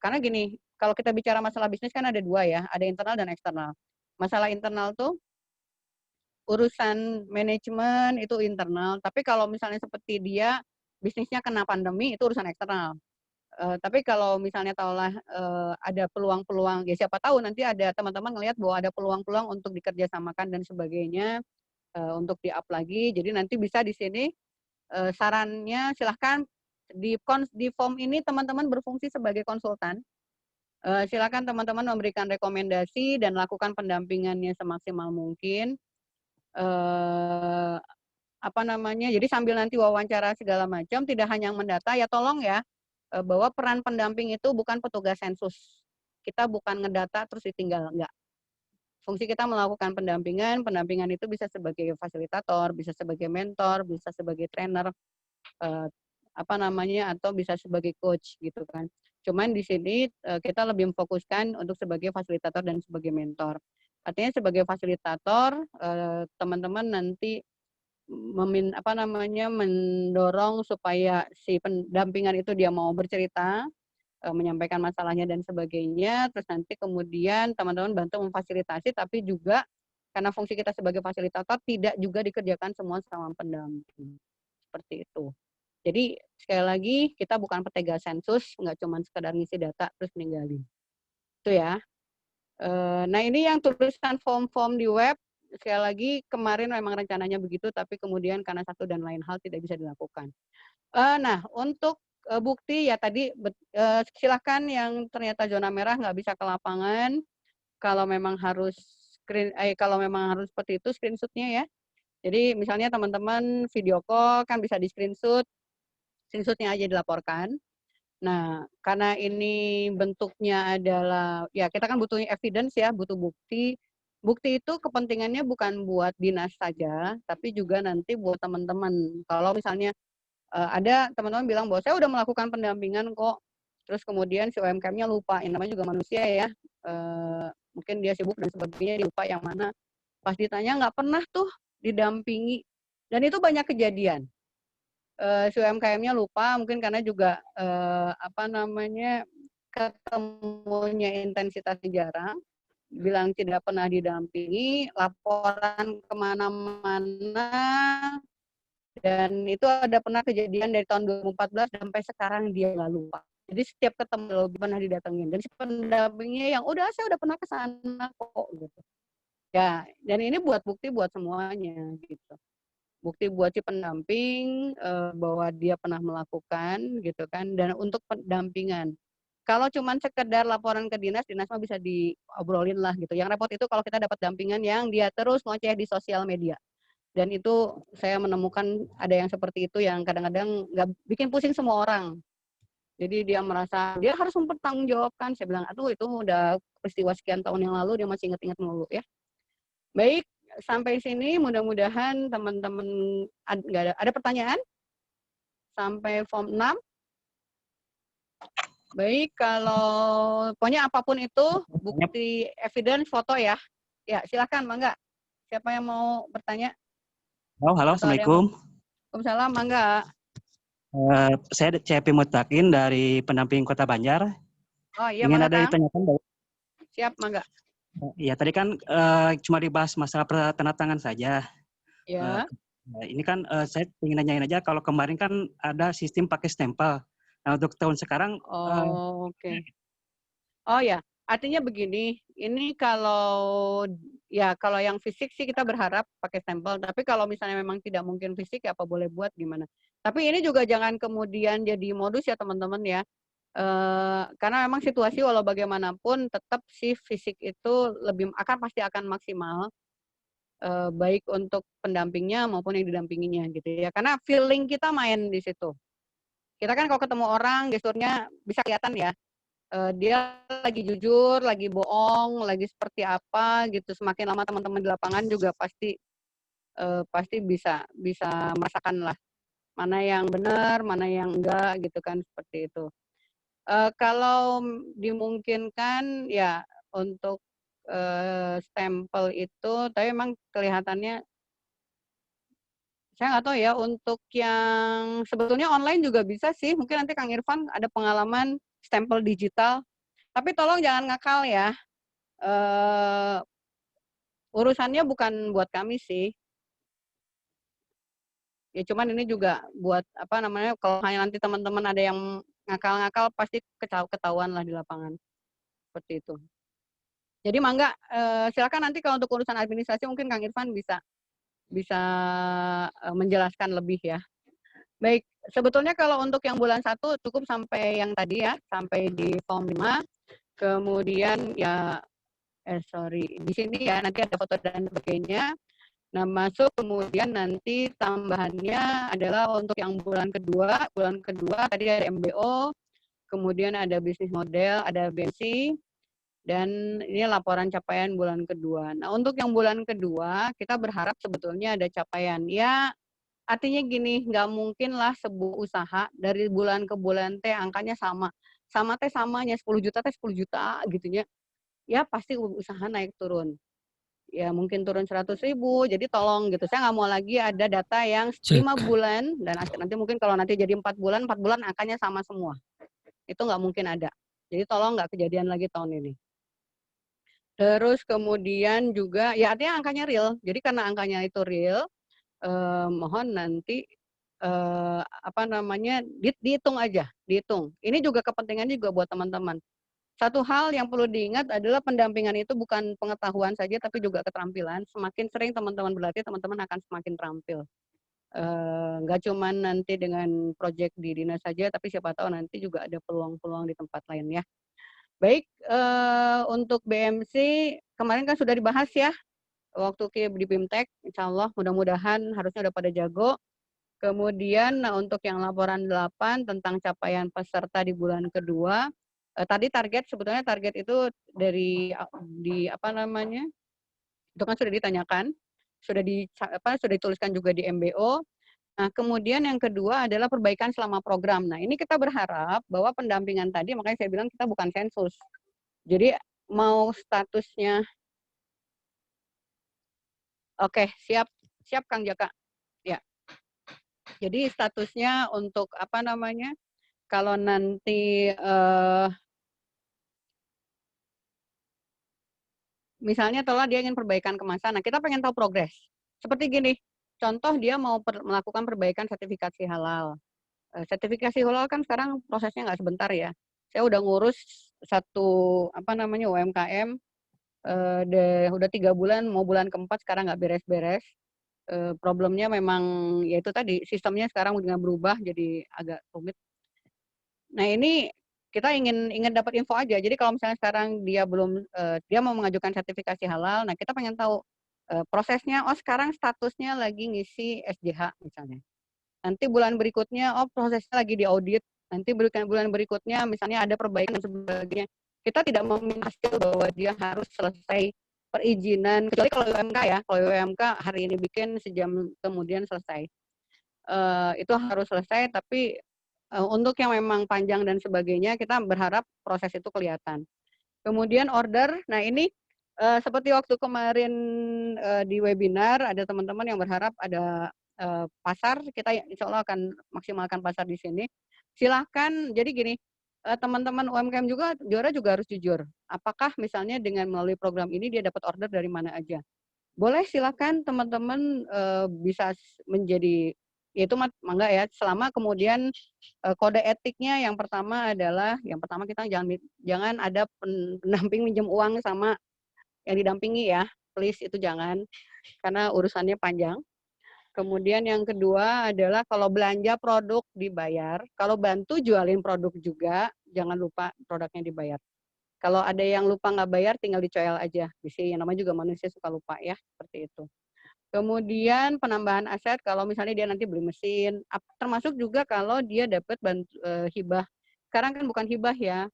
karena gini, kalau kita bicara masalah bisnis kan ada 2 ya, ada internal dan eksternal. Masalah internal tuh urusan manajemen itu internal, tapi kalau misalnya seperti dia bisnisnya kena pandemi itu urusan eksternal. Tapi kalau misalnya tahulah ada peluang-peluang, ya siapa tahu nanti ada teman-teman ngelihat bahwa ada peluang-peluang untuk dikerjasamakan dan sebagainya, untuk di-up lagi. Jadi nanti bisa di sini sarannya silahkan di form ini teman-teman berfungsi sebagai konsultan. Silakan teman-teman memberikan rekomendasi dan lakukan pendampingannya semaksimal mungkin. Jadi sambil nanti wawancara segala macam, tidak hanya mendata, ya tolong ya, bahwa peran pendamping itu bukan petugas sensus. Kita bukan ngedata terus ditinggal, enggak. Fungsi kita melakukan pendampingan itu bisa sebagai fasilitator, bisa sebagai mentor, bisa sebagai trainer, atau bisa sebagai coach gitu kan. Cuman di sini kita lebih memfokuskan untuk sebagai fasilitator dan sebagai mentor. Artinya sebagai fasilitator, teman-teman nanti mendorong supaya si pendampingan itu dia mau bercerita, menyampaikan masalahnya dan sebagainya, terus nanti kemudian teman-teman bantu memfasilitasi, tapi juga karena fungsi kita sebagai fasilitator tidak juga dikerjakan semua sama pendamping. Seperti itu. Jadi sekali lagi kita bukan petugas sensus, nggak cuma sekedar ngisi data terus ninggalin. Itu ya. Nah ini yang tulisan form-form di web, sekali lagi kemarin memang rencananya begitu, tapi kemudian karena satu dan lain hal tidak bisa dilakukan. Nah untuk bukti ya tadi silahkan yang ternyata zona merah nggak bisa ke lapangan, kalau memang harus seperti itu screenshotnya ya. Jadi misalnya teman-teman video call kan bisa di screenshotnya aja dilaporkan. Nah, karena ini bentuknya adalah, ya kita kan butuh evidence ya, butuh bukti. Bukti itu kepentingannya bukan buat dinas saja, tapi juga nanti buat teman-teman. Kalau misalnya ada teman-teman bilang bahwa saya udah melakukan pendampingan kok, terus kemudian si UMKM-nya lupa, yang namanya juga manusia ya, mungkin dia sibuk dan sebagainya, dia lupa yang mana. Pas ditanya nggak pernah tuh didampingi, dan itu banyak kejadian. Si UMKM-nya lupa, mungkin karena juga ketemunya intensitasnya jarang, bilang tidak pernah didampingi, laporan kemana-mana, dan itu ada pernah kejadian dari tahun 2014 sampai sekarang dia nggak lupa. Jadi setiap ketemu lebih pernah didatengin, dan si pendampingnya yang udah saya udah pernah ke sana kok gitu. Ya, dan ini buat bukti buat semuanya gitu. Bukti buat si pendamping bahwa dia pernah melakukan gitu kan, dan untuk pendampingan. Kalau cuma sekedar laporan ke dinas mah bisa diobrolin lah gitu. Yang repot itu kalau kita dapat dampingan yang dia terus ngoceh di sosial media. Dan itu saya menemukan ada yang seperti itu yang kadang-kadang nggak bikin pusing semua orang. Jadi dia merasa dia harus mempertanggungjawabkan. Saya bilang, aduh itu udah peristiwa sekian tahun yang lalu dia masih ingat-ingat mulu ya. Baik, sampai sini mudah-mudahan teman-teman ada pertanyaan sampai form 6. Baik, kalau pokoknya apapun itu bukti evidence foto ya. Ya, silakan Mangga. Siapa yang mau bertanya? Halo, Assalamualaikum. Waalaikumsalam, Mangga. Saya CP Mutakin dari pendamping Kota Banjar. Oh iya, Ingin Mangga, ada ditanyakan, Mbak. Siap, Mangga. Ya, tadi kan cuma dibahas masalah pertanatangan saja. Ya. Ini kan saya ingin nanyain aja, kalau kemarin kan ada sistem pakai stempel. Nah, untuk tahun sekarang... Oke. Oh ya, artinya begini, ini kalau yang fisik sih kita berharap pakai stempel, tapi kalau misalnya memang tidak mungkin fisik ya apa boleh buat gimana. Tapi ini juga jangan kemudian jadi modus ya teman-teman ya. Karena memang situasi walau bagaimanapun tetap sih fisik itu pasti akan maksimal, baik untuk pendampingnya maupun yang didampinginya gitu ya. Karena feeling kita main di situ. Kita kan kalau ketemu orang gesturnya bisa kelihatan ya. Dia lagi jujur, lagi bohong, lagi seperti apa gitu. Semakin lama teman-teman di lapangan juga pasti bisa merasakan lah mana yang benar, mana yang enggak gitu kan, seperti itu. Kalau dimungkinkan ya untuk stempel itu, tapi memang kelihatannya saya nggak tahu ya, untuk yang sebetulnya online juga bisa sih. Mungkin nanti Kang Irfan ada pengalaman stempel digital. Tapi tolong jangan ngakal ya. Urusannya bukan buat kami sih. Ya cuman ini juga buat kalau hanya nanti teman-teman ada yang ngakal-ngakal pasti ketahuan lah di lapangan. Seperti itu. Jadi mangga silakan nanti kalau untuk urusan administrasi mungkin Kang Irfan bisa menjelaskan lebih ya. Baik, sebetulnya kalau untuk yang bulan 1 cukup sampai yang tadi ya, sampai di form 5. Kemudian ya di sini ya nanti ada foto dan sebagainya. Nah, masuk kemudian nanti tambahannya adalah untuk yang bulan kedua tadi ada MBO, kemudian ada bisnis model, ada BMC, dan ini laporan capaian bulan kedua. Nah, untuk yang bulan kedua, kita berharap sebetulnya ada capaian. Ya, artinya gini, nggak mungkin lah sebuah usaha dari bulan ke bulan teh angkanya sama. Sama teh samanya 10 juta teh 10 juta gitu ya. Ya, pasti usaha naik turun. Ya, mungkin turun 100.000, jadi tolong gitu. Saya nggak mau lagi ada data yang 5 bulan, dan nanti mungkin kalau nanti jadi 4 bulan angkanya sama semua. Itu nggak mungkin ada. Jadi tolong nggak kejadian lagi tahun ini. Terus kemudian juga, ya artinya angkanya real. Jadi karena angkanya itu real, mohon nanti dihitung aja, dihitung. Ini juga kepentingannya juga buat teman-teman. Satu hal yang perlu diingat adalah pendampingan itu bukan pengetahuan saja, tapi juga keterampilan. Semakin sering teman-teman berlatih, teman-teman akan semakin terampil. Nggak cuma nanti dengan proyek di dinas saja, tapi siapa tahu nanti juga ada peluang-peluang di tempat lain ya. Baik, untuk BMC kemarin kan sudah dibahas ya, waktu di BIMTEK, insya Allah mudah-mudahan harusnya udah pada jago. Kemudian untuk yang laporan 8 tentang capaian peserta di bulan kedua, tadi sebetulnya target itu itu kan sudah ditanyakan, sudah dituliskan juga di MBO. Nah, kemudian yang kedua adalah perbaikan selama program. Nah, ini kita berharap bahwa pendampingan tadi, makanya saya bilang kita bukan sensus. Jadi mau statusnya, oke, siap Kang Jaka. Ya. Jadi statusnya untuk kalau nanti misalnya telah dia ingin perbaikan kemasan, nah kita pengen tahu progres. Seperti gini, contoh dia mau melakukan perbaikan sertifikasi halal. Sertifikasi halal kan sekarang prosesnya nggak sebentar ya. Saya udah ngurus satu UMKM, udah 3 bulan, mau bulan keempat sekarang nggak beres-beres. Problemnya memang yaitu tadi sistemnya sekarang udah berubah jadi agak rumit. Nah ini kita ingin dapat info aja. Jadi kalau misalnya sekarang dia mau mengajukan sertifikasi halal, nah kita pengen tahu prosesnya. Oh sekarang statusnya lagi ngisi SJH misalnya. Nanti bulan berikutnya, oh prosesnya lagi diaudit. Nanti bulan berikutnya misalnya ada perbaikan dan sebagainya. Kita tidak memastikan bahwa dia harus selesai perizinan, kecuali kalau UMK ya. Kalau UMK hari ini bikin, sejam kemudian selesai. Itu harus selesai, tapi untuk yang memang panjang dan sebagainya, kita berharap proses itu kelihatan. Kemudian order, nah ini seperti waktu kemarin di webinar, ada teman-teman yang berharap ada pasar, kita insya Allah akan maksimalkan pasar di sini. Silahkan, jadi gini, teman-teman UMKM juga, juara juga harus jujur. Apakah misalnya dengan melalui program ini dia dapat order dari mana aja? Boleh silakan teman-teman bisa menjadi, itu mangga ya, selama kemudian kode etiknya yang pertama kita jangan ada pendamping minjem uang sama yang didampingi ya, please itu jangan, karena urusannya panjang. Kemudian yang kedua adalah kalau belanja produk dibayar, kalau bantu jualin produk juga, jangan lupa produknya dibayar. Kalau ada yang lupa nggak bayar, tinggal dicoel aja. Bisa, yang namanya juga manusia suka lupa ya, seperti itu. Kemudian penambahan aset, kalau misalnya dia nanti beli mesin, termasuk juga kalau dia dapat hibah. Sekarang kan bukan hibah ya,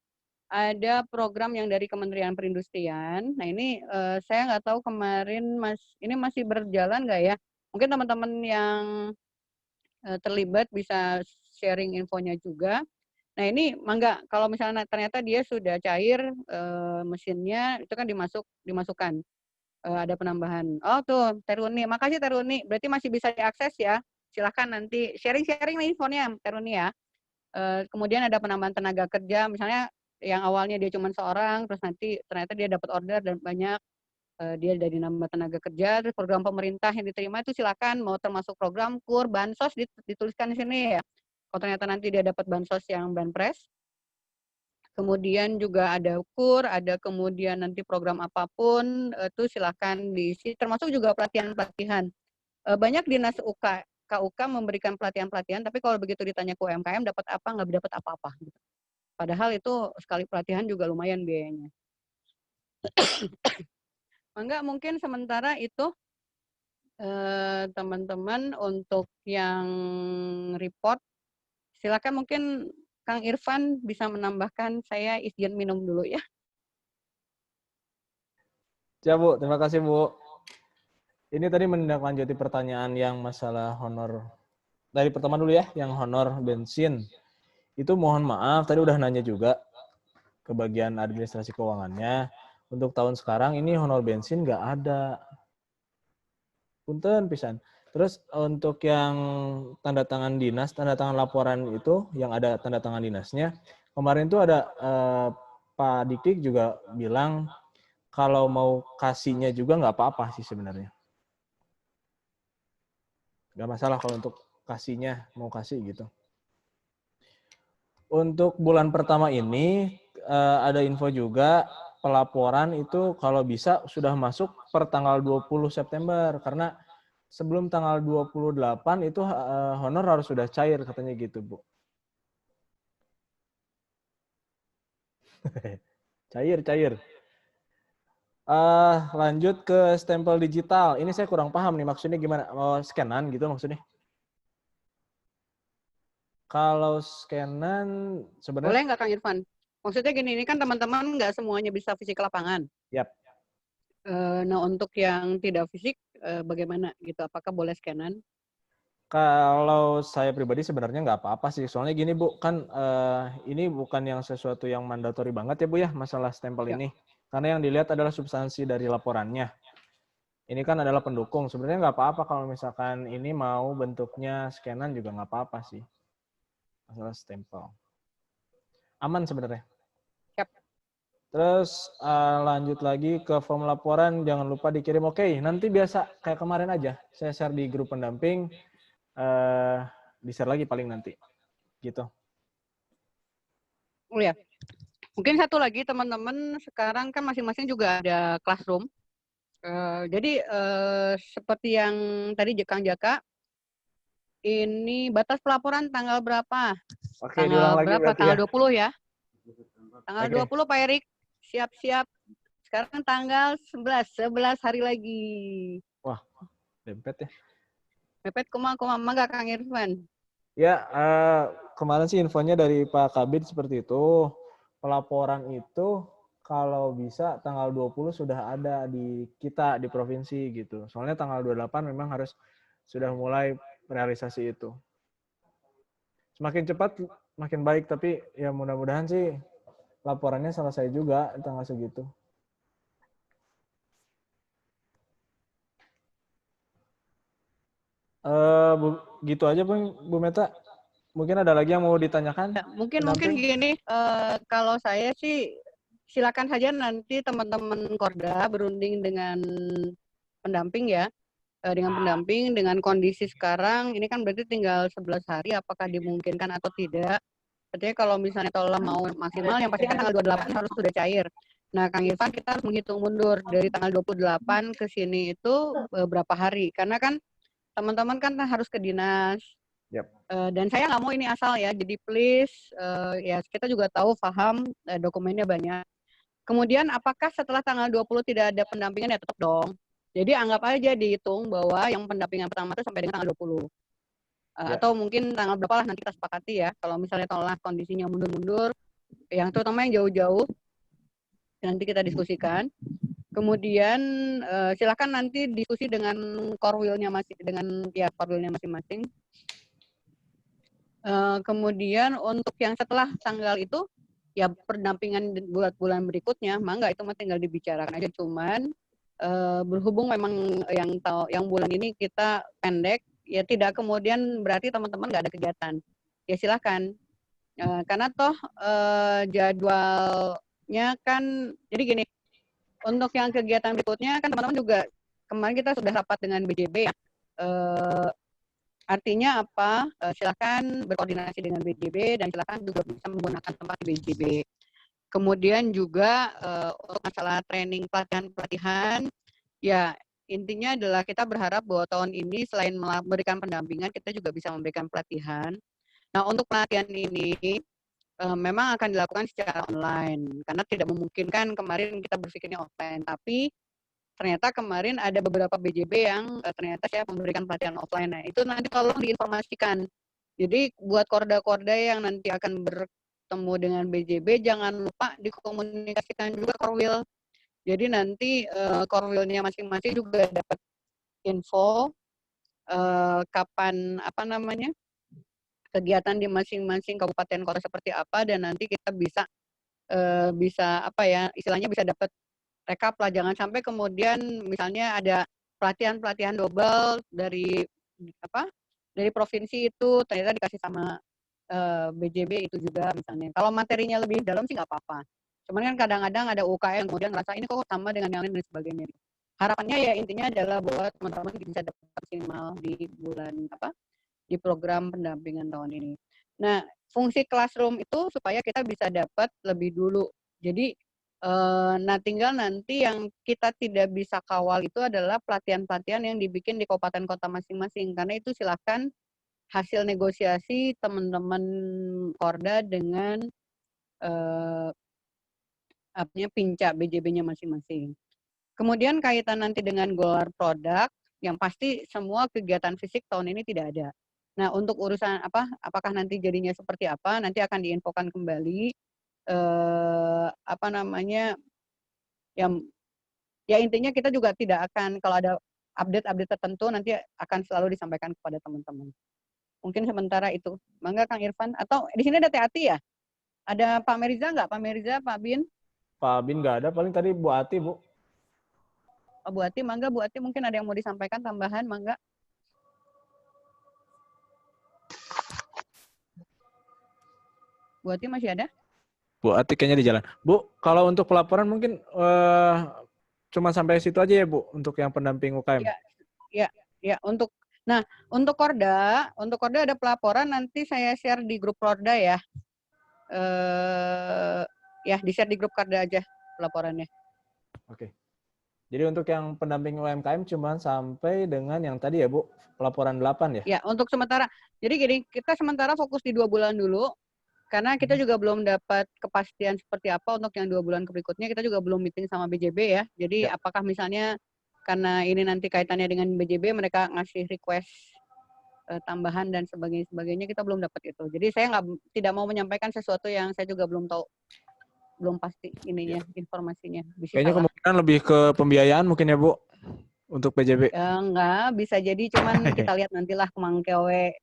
ada program yang dari Kementerian Perindustrian. Nah ini saya nggak tahu kemarin ini masih berjalan nggak ya? Mungkin teman-teman yang terlibat bisa sharing infonya juga. Nah ini mangga, kalau misalnya ternyata dia sudah cair mesinnya, itu kan dimasukkan. Ada penambahan. Oh tuh, Teruni. Makasih Teruni. Berarti masih bisa diakses ya. Silahkan nanti sharing-sharing infonya Teruni ya. Kemudian ada penambahan tenaga kerja. Misalnya yang awalnya dia cuma seorang, terus nanti ternyata dia dapat order dan banyak. Dia dari nambah tenaga kerja, terus program pemerintah yang diterima itu silakan, mau termasuk program KUR, bansos dituliskan di sini ya. kalau ternyata nanti dia dapat bansos yang banpres. Kemudian juga ada KUR, ada kemudian nanti program apapun, itu silakan diisi, termasuk juga pelatihan-pelatihan. Banyak dinas KUK memberikan pelatihan-pelatihan, tapi kalau begitu ditanya ke UMKM dapat apa, nggak dapat apa-apa. Gitu. Padahal itu sekali pelatihan juga lumayan biayanya. Enggak, mungkin sementara itu teman-teman untuk yang report, silakan mungkin Kang Irfan bisa menambahkan, saya izin minum dulu ya. Ya Bu, terima kasih Bu. Ini tadi menindaklanjuti pertanyaan yang masalah honor. Dari pertama dulu ya, yang honor bensin. Itu mohon maaf, tadi udah nanya juga ke bagian administrasi keuangannya. Untuk tahun sekarang ini honor bensin nggak ada. Punten pisan. Terus untuk yang tanda tangan dinas, tanda tangan laporan itu yang ada tanda tangan dinasnya, kemarin tuh ada Pak Dikdik juga bilang kalau mau kasihnya juga nggak apa-apa sih sebenarnya. Nggak masalah kalau untuk kasihnya, mau kasih gitu. Untuk bulan pertama ini ada info juga pelaporan itu kalau bisa sudah masuk per tanggal 20 September karena sebelum tanggal 28 itu honor harus sudah cair katanya gitu, Bu. Cair. Lanjut ke stempel digital. Ini saya kurang paham nih maksudnya gimana? Mau scanan gitu maksudnya? Kalau scanan sebenarnya Boleh nggak Kang Irfan? Maksudnya gini, ini kan teman-teman nggak semuanya bisa fisik ke lapangan. Yap. Nah untuk yang tidak fisik, bagaimana gitu? Apakah boleh scanan? Kalau saya pribadi sebenarnya nggak apa-apa sih. Soalnya gini Bu, kan ini bukan yang sesuatu yang mandatori banget ya Bu ya, masalah stempel Ya. ini. Karena yang dilihat adalah substansi dari laporannya. Ini kan adalah pendukung. Sebenarnya nggak apa-apa kalau misalkan ini mau bentuknya scanan juga nggak apa-apa sih. Masalah stempel. Aman sebenarnya. Yap. Terus lanjut lagi ke form laporan, jangan lupa dikirim. Oke, nanti biasa kayak kemarin aja. Saya share di grup pendamping, di-share lagi paling nanti. Gitu. Oh ya. Mungkin satu lagi teman-teman, sekarang kan masing-masing juga ada classroom. Jadi seperti yang tadi Kang Jaka, ini batas pelaporan tanggal berapa? Oke, diulang Tanggal lagi berapa? berarti Tanggal ya. 20 ya? Tanggal Oke. 20 Pak Erik, siap-siap. Sekarang tanggal 11 hari lagi. Wah, dempet ya. Mepet kuma mangga Kang Irfan. Ya, kemarin sih infonya dari Pak Kabid seperti itu. Pelaporan itu kalau bisa tanggal 20 sudah ada di kita, di provinsi gitu. Soalnya tanggal 28 memang harus sudah mulai realisasi itu. Semakin cepat, makin baik. Tapi ya mudah-mudahan sih laporannya selesai juga tanggal segitu. Gitu aja Bu Meta. Mungkin ada lagi yang mau ditanyakan? Ya, mungkin gini, kalau saya sih silakan saja nanti teman-teman Korda berunding dengan pendamping ya, dengan pendamping dengan kondisi sekarang ini kan berarti tinggal 11 hari, apakah dimungkinkan atau tidak. Artinya kalau misalnya tolong mau maksimal, yang pasti kan tanggal 28 harus sudah cair. Nah, Kang Irfan, kita harus menghitung mundur dari tanggal 28 ke sini itu berapa hari. Karena kan teman-teman kan harus ke dinas. Yep. Dan saya nggak mau ini asal ya, jadi please, ya kita juga tahu, paham, dokumennya banyak. Kemudian apakah setelah tanggal 20 tidak ada pendampingan, ya tetap dong. Jadi anggap aja dihitung bahwa yang pendampingan pertama itu sampai dengan tanggal 20. Atau mungkin tanggal berapa lah nanti kita sepakati ya. Kalau misalnya tolak kondisinya mundur-mundur, yang terutama yang jauh-jauh, nanti kita diskusikan. Kemudian silakan nanti diskusi dengan korwilnya masing-masing. Kemudian untuk yang setelah tanggal itu, ya pendampingan bulan berikutnya, mangga itu mah tinggal dibicarakan aja. Cuman berhubung memang yang bulan ini kita pendek, ya tidak kemudian berarti teman-teman nggak ada kegiatan. Ya silakan. Karena toh jadwalnya kan, jadi gini, untuk yang kegiatan berikutnya kan teman-teman juga kemarin kita sudah rapat dengan BJB ya. Artinya apa? Silakan berkoordinasi dengan BJB dan silakan juga bisa menggunakan tempat di BJB. Kemudian juga untuk masalah training pelatihan, ya intinya adalah kita berharap bahwa tahun ini selain memberikan pendampingan, kita juga bisa memberikan pelatihan. Nah, untuk pelatihan ini memang akan dilakukan secara online karena tidak memungkinkan kemarin kita berpikirnya offline, tapi ternyata kemarin ada beberapa BJB yang ternyata saya memberikan pelatihan offline. Nah, itu nanti tolong diinformasikan. Jadi buat korda-korda yang nanti akan bertemu dengan BJB, jangan lupa dikomunikasikan juga Korwil. Jadi nanti Korwilnya masing-masing juga dapat info kapan apa namanya kegiatan di masing-masing kabupaten kota seperti apa, dan nanti kita bisa apa ya istilahnya bisa dapat rekap lah, jangan sampai kemudian misalnya ada pelatihan double dari apa dari provinsi itu ternyata dikasih sama BJB itu juga misalnya. Kalau materinya lebih dalam sih nggak apa-apa. Cuman kan kadang-kadang ada UKM yang kemudian ngerasa ini kok sama dengan yang lain dan sebagainya. Harapannya ya intinya adalah buat teman-teman bisa dapat maksimal di bulan di program pendampingan tahun ini. Nah, fungsi classroom itu supaya kita bisa dapat lebih dulu. Jadi nah, tinggal nanti yang kita tidak bisa kawal itu adalah pelatihan-pelatihan yang dibikin di kabupaten kota masing-masing. Karena itu silakan hasil negosiasi teman-teman Korda dengan Pinca BJB-nya masing-masing. Kemudian kaitan nanti dengan gelar produk, yang pasti semua kegiatan fisik tahun ini tidak ada. Nah, untuk urusan apakah nanti jadinya seperti apa, nanti akan diinfokan kembali. Yang ya intinya kita juga tidak akan kalau ada update-update tertentu nanti akan selalu disampaikan kepada teman-teman. Mungkin sementara itu. Mangga Kang Irfan atau di sini ada Ati ya? Ada Pak Meriza nggak? Pak Meriza, Pak Bin? Pak Bin nggak ada, paling tadi Bu Ati, Bu. Oh, Bu Ati, mangga Bu Ati mungkin ada yang mau disampaikan tambahan, mangga. Bu Ati masih ada? Bu Ati kayaknya di jalan. Bu, kalau untuk pelaporan mungkin cuma sampai situ aja ya, Bu, untuk yang pendamping UKM. Ya, untuk Korda ada pelaporan nanti saya share di grup Korda ya. Ya, di-share di grup Korda aja pelaporannya. Oke. Jadi untuk yang pendamping UMKM cuma sampai dengan yang tadi ya, Bu, pelaporan 8 ya? Ya, untuk sementara. Jadi gini, kita sementara fokus di 2 bulan dulu. Karena kita juga belum dapat kepastian seperti apa untuk yang 2 bulan berikutnya. Kita juga belum meeting sama BJB ya. Jadi apakah misalnya karena ini nanti kaitannya dengan BJB, mereka ngasih request tambahan dan sebagainya, kita belum dapat itu. Jadi saya tidak mau menyampaikan sesuatu yang saya juga belum tahu, belum pasti ininya, informasinya. Bisa Kayaknya salah. kemungkinan lebih ke pembiayaan mungkin ya, Bu, untuk PJB. Enggak, bisa jadi, cuman kita lihat nantilah kemangkewe.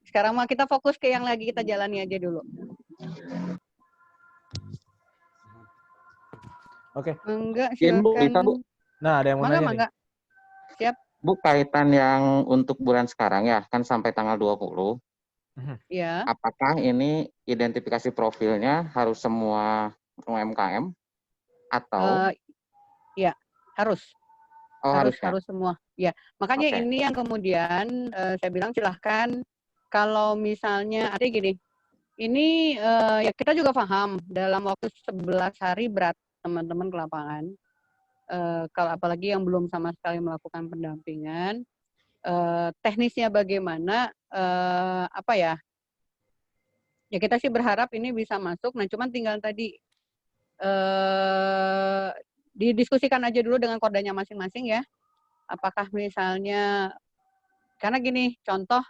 Sekarang mah kita fokus ke yang lagi kita jalani aja dulu. Oke. Enggak, Bu, bisa, silakan. Bu. Nah, ada yang mau nanya Mangga. nih. Siap. Bu, kaitan yang untuk bulan sekarang ya, kan sampai tanggal 20. Ya. Apakah ini identifikasi profilnya harus semua UMKM atau? Ya, harus. Oh, harus semua. Ya, makanya ini yang kemudian saya bilang silahkan kalau misalnya artinya gini. Ini ya kita juga paham dalam waktu 11 hari berat teman-teman ke lapangan. Kalau apalagi yang belum sama sekali melakukan pendampingan, teknisnya bagaimana, ya kita sih berharap ini bisa masuk. Nah, cuman tinggal tadi didiskusikan aja dulu dengan kordanya masing-masing ya. Apakah misalnya, karena gini, contoh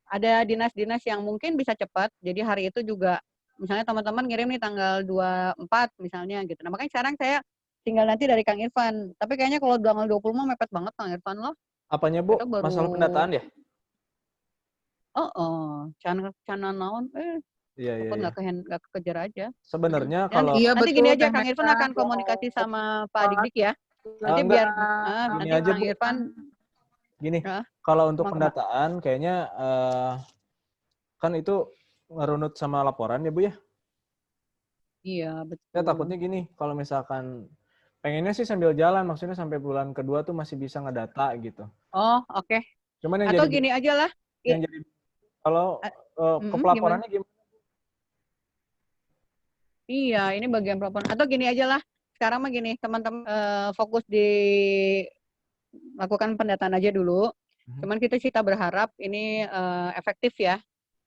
ada dinas-dinas yang mungkin bisa cepat, jadi hari itu juga misalnya teman-teman ngirim nih tanggal 24 misalnya gitu. Nah, makanya sekarang saya tinggal nanti dari Kang Irfan. Tapi kayaknya kalau tanggal 20 mah mepet banget Kang Irfan loh. Apanya, Bu? Masalah pendataan ya? Cana naon Iya. nggak kekejar aja. Sebenarnya kalau Nanti gini aja, Kang Irfan akan komunikasi sama Pak Dik ya. Nanti biar nanti aja, Kang Irfan gini, kalau untuk pendataan kayaknya kan itu ngerunut sama laporan ya, Bu ya? Iya, betul. Ya takutnya gini, kalau misalkan pengennya sih sambil jalan, maksudnya sampai bulan kedua tuh masih bisa ngedata gitu. Oh, oke. Cuman yang Atau jadi gini aja lah. yang jadi kalau ke Gimana? pelaporannya gimana? Iya, ini bagian pelaporan. Atau gini aja lah. Sekarang mah gini, teman-teman fokus di lakukan pendataan aja dulu. Cuman kita berharap ini efektif ya.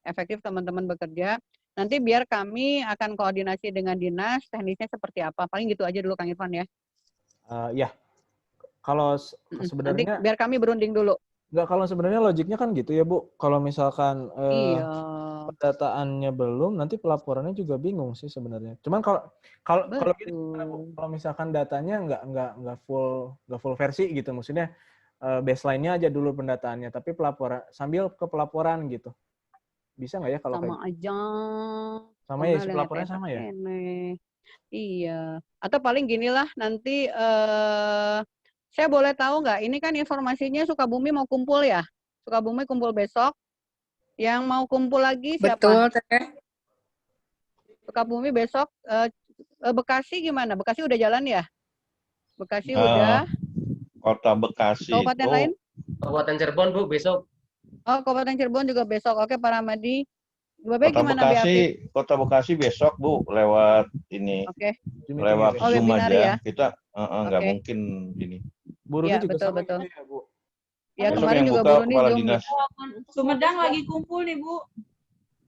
Efektif teman-teman bekerja. Nanti biar kami akan koordinasi dengan dinas, teknisnya seperti apa. Paling gitu aja dulu Kang Irfan ya. Ya, kalau Nanti sebenarnya biar kami berunding dulu. nggak, kalau sebenarnya logiknya kan gitu ya Bu. Kalau misalkan Iya. pendataannya belum, nanti pelaporannya juga bingung sih sebenarnya. Cuman kalau gini, Betul. kalau misalkan datanya nggak full versi gitu, maksudnya baseline-nya aja dulu pendataannya, tapi pelaporan sambil ke pelaporan gitu. Bisa nggak ya kalau Sama kayak aja. sama ya, isi pelaporannya sama ya? Iya. Atau paling gini lah, nanti saya boleh tahu nggak, ini kan informasinya Sukabumi mau kumpul ya? Sukabumi kumpul besok. Yang mau kumpul lagi siapa? Betul, Teh. Sukabumi besok. Bekasi gimana? Bekasi udah jalan ya? Bekasi udah. Kota Bekasi Kabupaten itu lain? Kabupaten Cirebon Bu besok. Oh, Kabupaten Cirebon juga besok. Oke, Pak Ramadi. Bapak gimana Kota Bekasi besok Bu lewat ini. Oke. Lewat Oh, Zoom webinar aja. ya? Kita nggak Oke. mungkin ini. Burunya Ya, juga betul, sama betul. gitu ya, Bu. Ya, Besok kemarin yang juga buka buruh nih Kepala Zoom. Dinas. Sumedang lagi kumpul nih, Bu.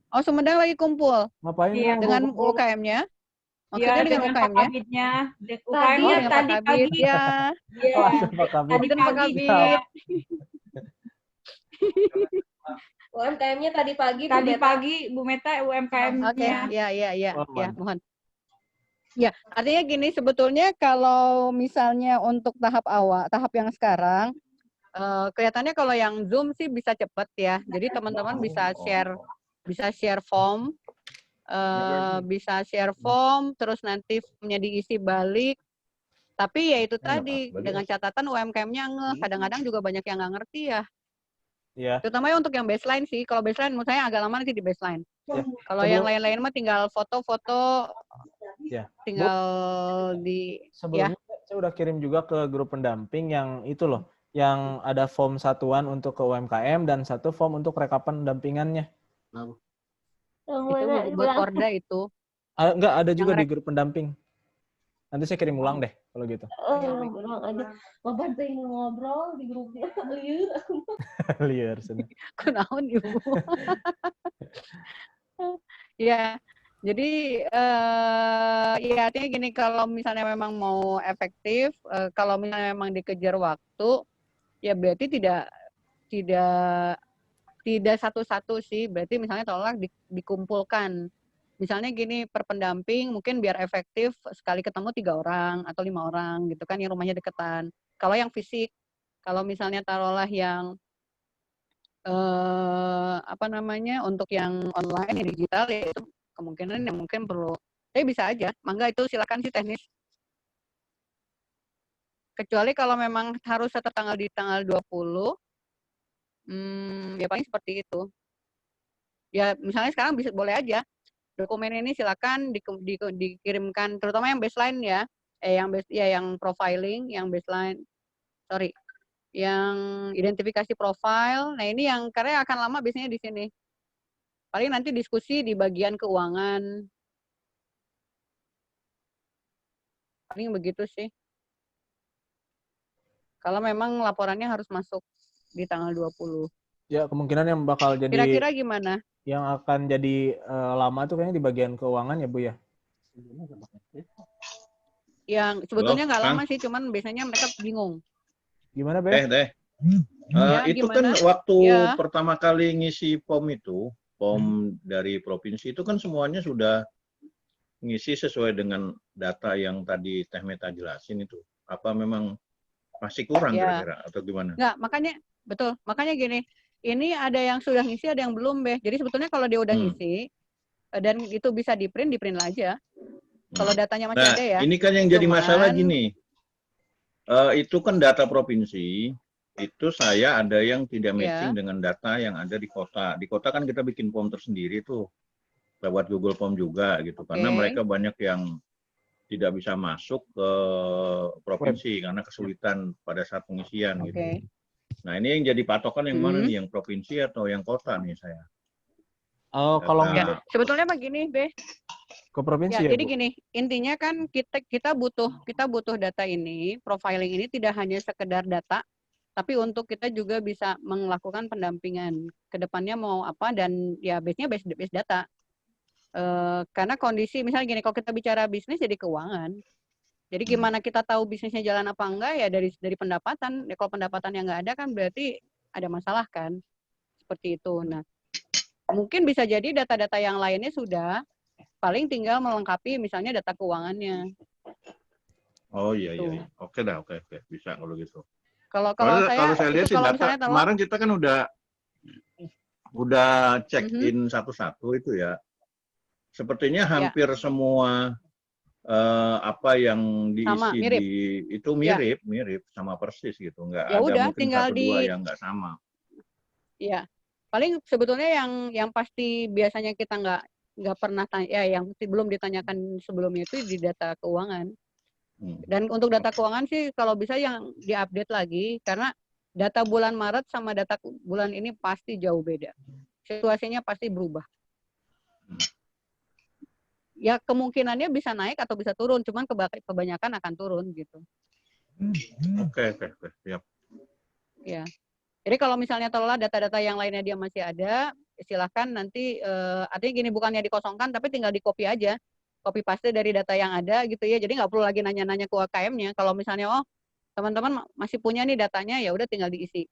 Oh, Sumedang lagi kumpul Ngapain Iya, Bu? dengan UKM-nya? Iya, Maksudnya dengan dengan Pak UKM-nya? Kabitnya. Oh, UKM-nya dengan Pak tadi Kabit. pagi. Ya. Iya. Langsung Pak Kabit. Tadi Punten, Pak pagi. Kabit. UMKM-nya tadi pagi. Tadi pagi Bu Meta Oke, UMKM-nya. ya, Oh, mohon. Ya, artinya gini, sebetulnya kalau misalnya untuk tahap awal, tahap yang sekarang, kelihatannya kalau yang Zoom sih bisa cepat ya. Jadi teman-teman bisa share form, terus nanti formnya diisi balik. Tapi ya itu tadi, dengan catatan UMKM-nya kadang-kadang juga banyak yang nggak ngerti ya. Iya. Terutama ya untuk yang baseline sih. Kalau baseline menurut saya agak lama nanti di baseline. Ya. Kalau yang lain-lain mah tinggal foto-foto, Ya. tinggal di Sebelumnya saya udah kirim juga ke grup pendamping yang itu loh, yang ada form satuan untuk ke UMKM dan satu form untuk rekapan pendampingan itu buat Korda itu. Enggak, ada juga Yang di grup pendamping. Nanti saya kirim ulang deh kalau gitu. Ulang aja. Mau bantuin ngobrol di grupnya. Liur. Liar sini. Kunaon Ibu. Ya, jadi ya artinya gini, kalau misalnya memang mau efektif, kalau misalnya memang dikejar waktu, ya berarti tidak satu-satu sih, berarti misalnya tolak dikumpulkan. Misalnya gini, per pendamping mungkin biar efektif sekali ketemu 3 orang atau 5 orang gitu kan, yang rumahnya deketan. Kalau yang fisik, kalau misalnya taruhlah yang untuk yang online, yang digital ya itu kemungkinan yang mungkin perlu, bisa aja, mangga itu silakan sih teknis. Kecuali kalau memang harus di tanggal 20, ya paling seperti itu. Ya misalnya sekarang boleh aja, dokumen ini silakan dikirimkan, terutama yang baseline ya, yang profiling, yang baseline, yang identifikasi profil. Nah ini yang karena akan lama biasanya di sini. Paling nanti diskusi di bagian keuangan. Paling begitu sih. Kalau memang laporannya harus masuk di tanggal 20. Ya, kemungkinan yang bakal jadi Kira-kira gimana? Yang akan jadi lama tuh kayaknya di bagian keuangan ya, Bu ya. Yang sebetulnya nggak lama Kang. sih, cuman biasanya mereka bingung. Gimana, Be? Itu gimana? kan waktu Ya. pertama kali ngisi form itu, form dari provinsi itu kan semuanya sudah ngisi sesuai dengan data yang tadi Teh Meta jelasin itu. Apa memang masih kurang kira-kira atau gimana? Nggak, betul. Makanya gini, ini ada yang sudah ngisi, ada yang belum, Be. Jadi sebetulnya kalau dia udah ngisi, dan itu bisa di-print aja. Kalau datanya masih ada ya. Ini kan yang jadi masalah gini. Itu kan data provinsi, itu saya ada yang tidak matching dengan data yang ada di kota. Di kota kan kita bikin form tersendiri tuh, lewat Google Form juga gitu. Karena mereka banyak yang tidak bisa masuk ke provinsi karena kesulitan pada saat pengisian gitu. Nah, ini yang jadi patokan yang mana Hmm. nih, yang provinsi atau yang kota nih saya? Oh, kalau Data- Ya, sebetulnya begini, Be. ke provinsi Ya, ya, jadi Bu? gini, intinya kan kita butuh data ini, profiling ini tidak hanya sekedar data, tapi untuk kita juga bisa melakukan pendampingan ke depannya mau apa, dan ya base-nya base data. Karena kondisi misalnya gini, kalau kita bicara bisnis jadi keuangan. Jadi gimana kita tahu bisnisnya jalan apa enggak ya dari pendapatan. Ya, kalau pendapatannya nggak ada kan berarti ada masalah kan. Seperti itu. Nah, mungkin bisa jadi data-data yang lainnya sudah, paling tinggal melengkapi misalnya data keuangannya. Oh iya Tuh. iya. Oke dah, oke bisa kalau gitu. Kalau Kalau saya lihat itu sih kalau data misalnya tolong, kemarin kita kan udah check in satu-satu itu ya. Sepertinya hampir semua apa yang Sama, diisi mirip. itu mirip sama persis gitu. Nggak Ya ada udah, mungkin tinggal satu dua yang nggak sama. ya paling sebetulnya yang pasti biasanya kita nggak pernah tanya, ya yang belum ditanyakan sebelumnya itu di data keuangan. Dan untuk data keuangan sih kalau bisa yang diupdate lagi, karena data bulan Maret sama data bulan ini pasti jauh beda. Situasinya pasti berubah. Ya kemungkinannya bisa naik atau bisa turun, cuman kebanyakan akan turun gitu. Oke, siap. Ya. Jadi kalau misalnya telah data-data yang lainnya dia masih ada, silahkan nanti artinya gini, bukannya dikosongkan tapi tinggal di copy aja. Copy paste dari data yang ada gitu ya. Jadi nggak perlu lagi nanya-nanya ke UKM-nya. Kalau misalnya teman-teman masih punya nih datanya, ya udah tinggal diisi.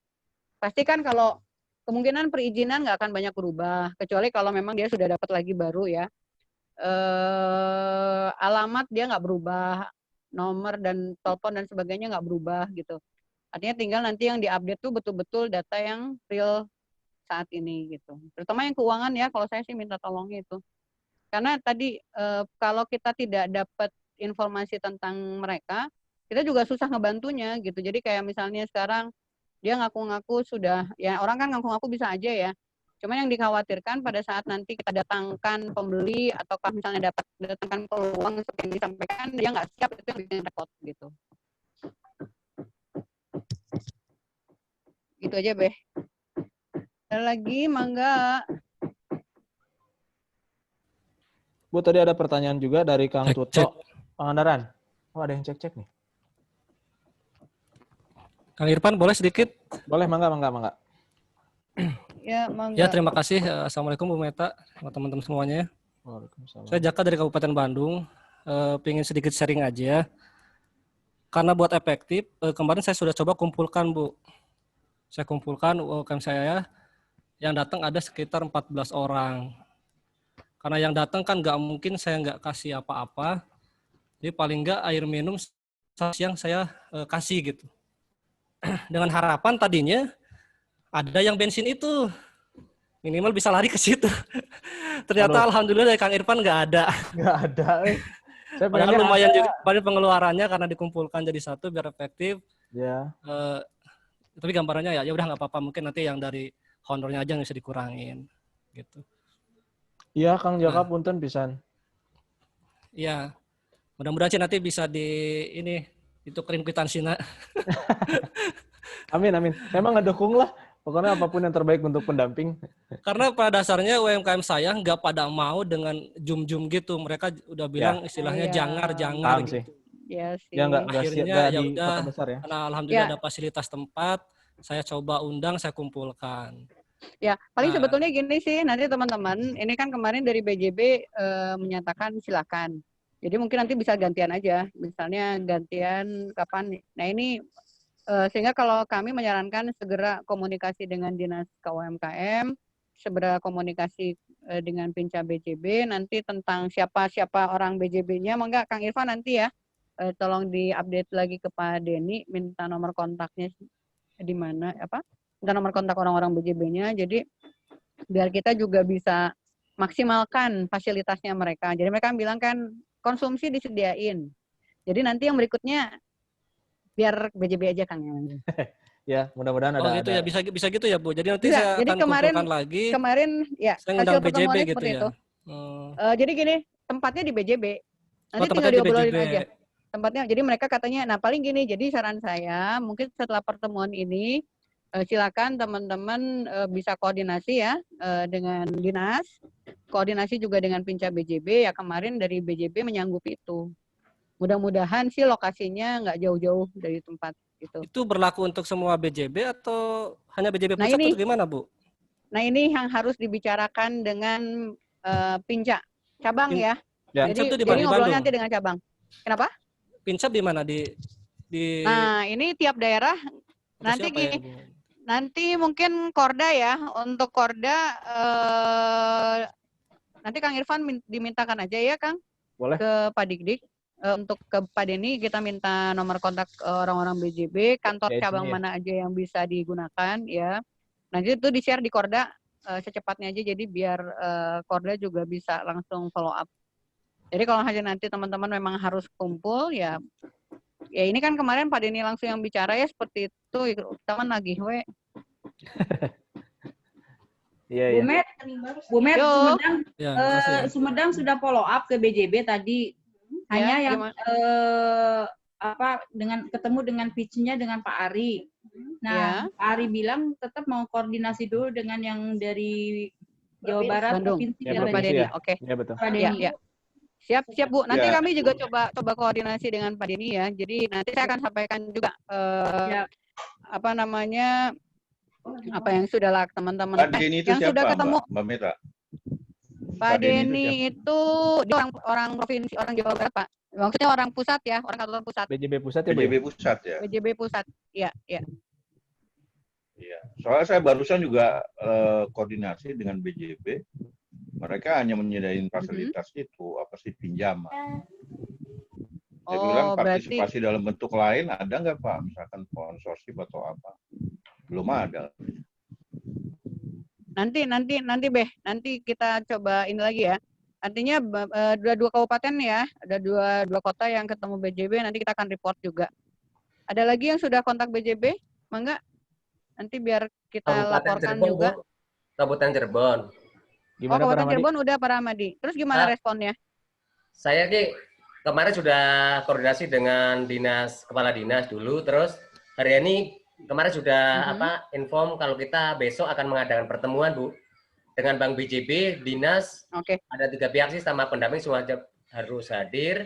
Pasti kan kalau kemungkinan perizinan nggak akan banyak berubah, kecuali kalau memang dia sudah dapat lagi baru ya. Alamat dia nggak berubah, nomor dan telepon dan sebagainya nggak berubah gitu. Artinya tinggal nanti yang diupdate tuh betul-betul data yang real saat ini gitu. Terutama yang keuangan ya, kalau saya sih minta tolongnya itu. Karena tadi kalau kita tidak dapat informasi tentang mereka, kita juga susah ngebantunya gitu. Jadi kayak misalnya sekarang dia ngaku-ngaku sudah, ya orang kan ngaku-ngaku bisa aja ya. Cuma yang dikhawatirkan pada saat nanti kita datangkan pembeli ataukah misalnya datangkan peluang seperti yang disampaikan, dia nggak siap, itu yang bikin repot gitu. Gitu aja, Beh. Ada lagi, Mangga? Bu, tadi ada pertanyaan juga dari Kang Tuto, Pangandaran. Oh, ada yang cek-cek nih. Kang Irfan, boleh sedikit? Boleh, mangga. Ya, Mangga. Ya, terima kasih. Assalamualaikum Bu Meta, sama teman-teman semuanya. Waalaikumsalam. Saya Jaka dari Kabupaten Bandung. Pengen sedikit sharing aja. Karena buat efektif, kemarin saya sudah coba kumpulkan, Bu. Saya kumpulkan UKM saya, yang datang ada sekitar 14 orang. Karena yang datang kan nggak mungkin saya nggak kasih apa-apa. Jadi paling nggak air minum siang saya kasih gitu. Dengan harapan tadinya ada yang bensin itu. Minimal bisa lari ke situ. Ternyata alhamdulillah dari Kang Irfan nggak ada. Nggak ada. Saya Padahal lumayan juga pengeluarannya karena dikumpulkan jadi satu biar efektif. Ya. Tapi gambarannya ya udah nggak apa-apa, mungkin nanti yang dari honornya aja yang bisa dikurangin gitu. Iya, Kang Jaka punten pisan. Iya. Mudah-mudahan sih nanti bisa itu kirim kwitansinya. Amin. Memang ngedukung lah. Pokoknya apapun yang terbaik untuk pendamping. Karena pada dasarnya UMKM saya nggak pada mau dengan jum-jum gitu. Mereka udah bilang istilahnya jangar gitu. Ya sih. Ya nggak akhirnya ya di udah. kota besar ya. Karena alhamdulillah ada fasilitas tempat, saya coba undang, saya kumpulkan. Ya, paling sebetulnya gini sih, nanti teman-teman, ini kan kemarin dari BJB menyatakan silakan. Jadi mungkin nanti bisa gantian aja, misalnya gantian kapan. Nah ini sehingga kalau kami menyarankan segera komunikasi dengan Dinas KUMKM, segera komunikasi dengan Pinca BJB, nanti tentang siapa orang BJB-nya, mangga Kang Irfan nanti ya, tolong diupdate lagi ke Pak Denny, minta nomor kontaknya di mana, minta nomor kontak orang-orang BJB-nya, jadi biar kita juga bisa maksimalkan fasilitasnya mereka. Jadi mereka bilang kan konsumsi disediain. Jadi nanti yang berikutnya biar BJB aja Kang yang. Ya, mudah-mudahan ada. Oh gitu ya, bisa gitu ya Bu. Jadi nanti saya jadi akan kumpulkan lagi. Kemarin ya saya hasil BJB pertemuannya gitu seperti ya. itu. Jadi gini, tempatnya di BJB. Nanti tinggal di diobrolin BJB. aja. Tempatnya. Jadi mereka katanya, nah paling gini, jadi saran saya mungkin setelah pertemuan ini silakan teman-teman bisa koordinasi ya dengan dinas, koordinasi juga dengan Pinca BJB. Ya kemarin dari BJB menyanggupi itu. Mudah-mudahan sih lokasinya nggak jauh-jauh dari tempat gitu. Itu berlaku untuk semua BJB atau hanya BJB Nah pusat ini, atau gimana, Bu? nah ini yang harus dibicarakan dengan Pinca cabang ya. Ya. Pincap itu Jadi di ngobrolnya Bandung. nanti dengan cabang. Kenapa? Pincap di mana? Di Nah ini tiap daerah atau nanti siapa ya, gini. Bu? Nanti mungkin Korda ya, untuk Korda nanti Kang Irfan dimintakan aja ya Kang Boleh. ke Pak Dik-Dik. Untuk ke Pak Denny kita minta nomor kontak orang-orang BJB, kantor Ya, cabang sini ya. mana aja yang bisa digunakan ya. Nanti itu di-share di Korda secepatnya aja, jadi biar Korda juga bisa langsung follow up. Jadi kalau hanya nanti teman-teman memang harus kumpul ya ini kan kemarin Pak Denny langsung yang bicara ya seperti itu, teman lagi we. Iya, Bu iya. Met, Bu Met, Yo. Sumedang, Ya, makasih ya. Sumedang sudah follow up ke BJB tadi. Hanya Ya, yang gimana? dengan ketemu dengan pitch-nya dengan Pak Ari. Nah, Ya. Pak Ari bilang tetap mau koordinasi dulu dengan yang dari Jawa Barat Bandung. provinsi Ya, Pak provinsi Denny, ya. oke. Iya, betul. Pak Ya, Denny. ya. Siap, siap Bu. Nanti Ya. kami juga coba koordinasi dengan Pak Denny ya. Jadi nanti saya akan sampaikan juga Ya. apa namanya apa yang sudah lah teman-teman Pak Denny itu yang siapa, sudah ketemu. Mbak Meta? Pak Denny itu Denny itu dia orang provinsi, orang Jawa Barat Pak. Maksudnya orang pusat ya, orang kantor pusat. BJB pusat ya, Bu? BJB Ya? pusat ya. BJB pusat. Iya, iya. Iya. Soalnya saya barusan juga koordinasi dengan BJB. Mereka hanya menyediakan fasilitas itu, apa sih, pinjaman. Saya bilang berarti partisipasi dalam bentuk lain ada nggak Pak? Misalkan sponsorship atau apa? Belum ada. nanti Beh, nanti kita coba ini lagi ya. Artinya ada 2 kabupaten ya, ada dua kota yang ketemu BJB, nanti kita akan report juga. Ada lagi yang sudah kontak BJB? Mangga? Nanti biar kita Kabupaten laporkan Cirebon, juga. Bu. Kabupaten Cirebon. Gimana, Pak Kabupaten Rahmadi? Cirebon udah Pak Rahmadi. Terus gimana Ah. responnya? Saya kemarin sudah koordinasi dengan kepala dinas dulu, terus hari ini kemarin sudah inform kalau kita besok akan mengadakan pertemuan Bu dengan Bank BJB, dinas, Oke. ada 3 pihak sih sama pendamping semua harus hadir.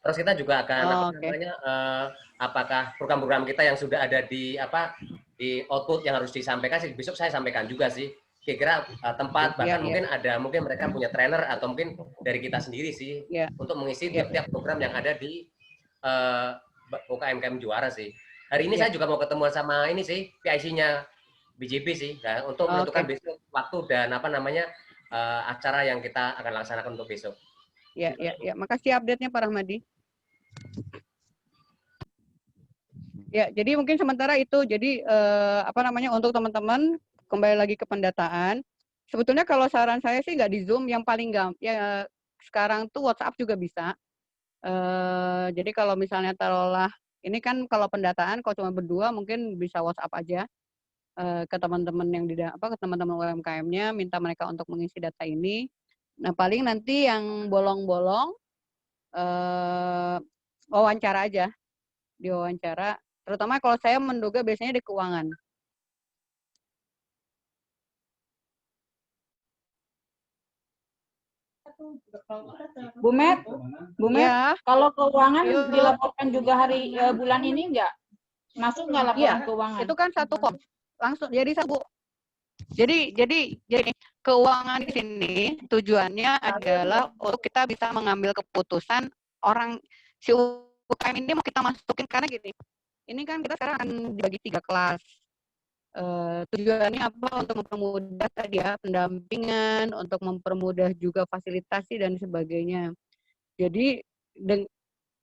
Terus kita juga akan apakah program-program kita yang sudah ada di output yang harus disampaikan sih besok saya sampaikan juga sih. Kira-kira tempat bahkan mungkin mereka punya trainer atau mungkin dari kita sendiri sih untuk mengisi tiap-tiap program yang ada di UKM juara sih. Hari ini saya juga mau ketemu sama ini sih PIC-nya BJB sih untuk menentukan besok waktu dan acara yang kita akan laksanakan untuk besok. Ya. Makasih update-nya Pak Rahmadi. Ya, jadi mungkin sementara itu. Jadi untuk teman-teman kembali lagi ke pendataan. Sebetulnya kalau saran saya sih nggak di Zoom, yang paling ya sekarang tuh WhatsApp juga bisa. Jadi kalau misalnya taruhlah ini kan kalau pendataan kalau cuma berdua mungkin bisa WhatsApp aja ke teman-teman yang ke teman-teman UMKM-nya, minta mereka untuk mengisi data ini. Nah, paling nanti yang bolong-bolong wawancara aja. Diwawancara, terutama kalau saya menduga biasanya di keuangan. Bu Met, Ya. kalau keuangan Yo. dilaporkan juga hari bulan ini enggak? Masuk nggak laporan keuangan? Itu kan satu form. Langsung jadi satu. Jadi keuangan di sini tujuannya adalah untuk kita bisa mengambil keputusan si UKM ini mau kita masukin karena gini. Ini kan kita sekarang akan dibagi 3 kelas. Tujuannya apa? Untuk mempermudah tadi ya pendampingan, untuk mempermudah juga fasilitasi dan sebagainya. Jadi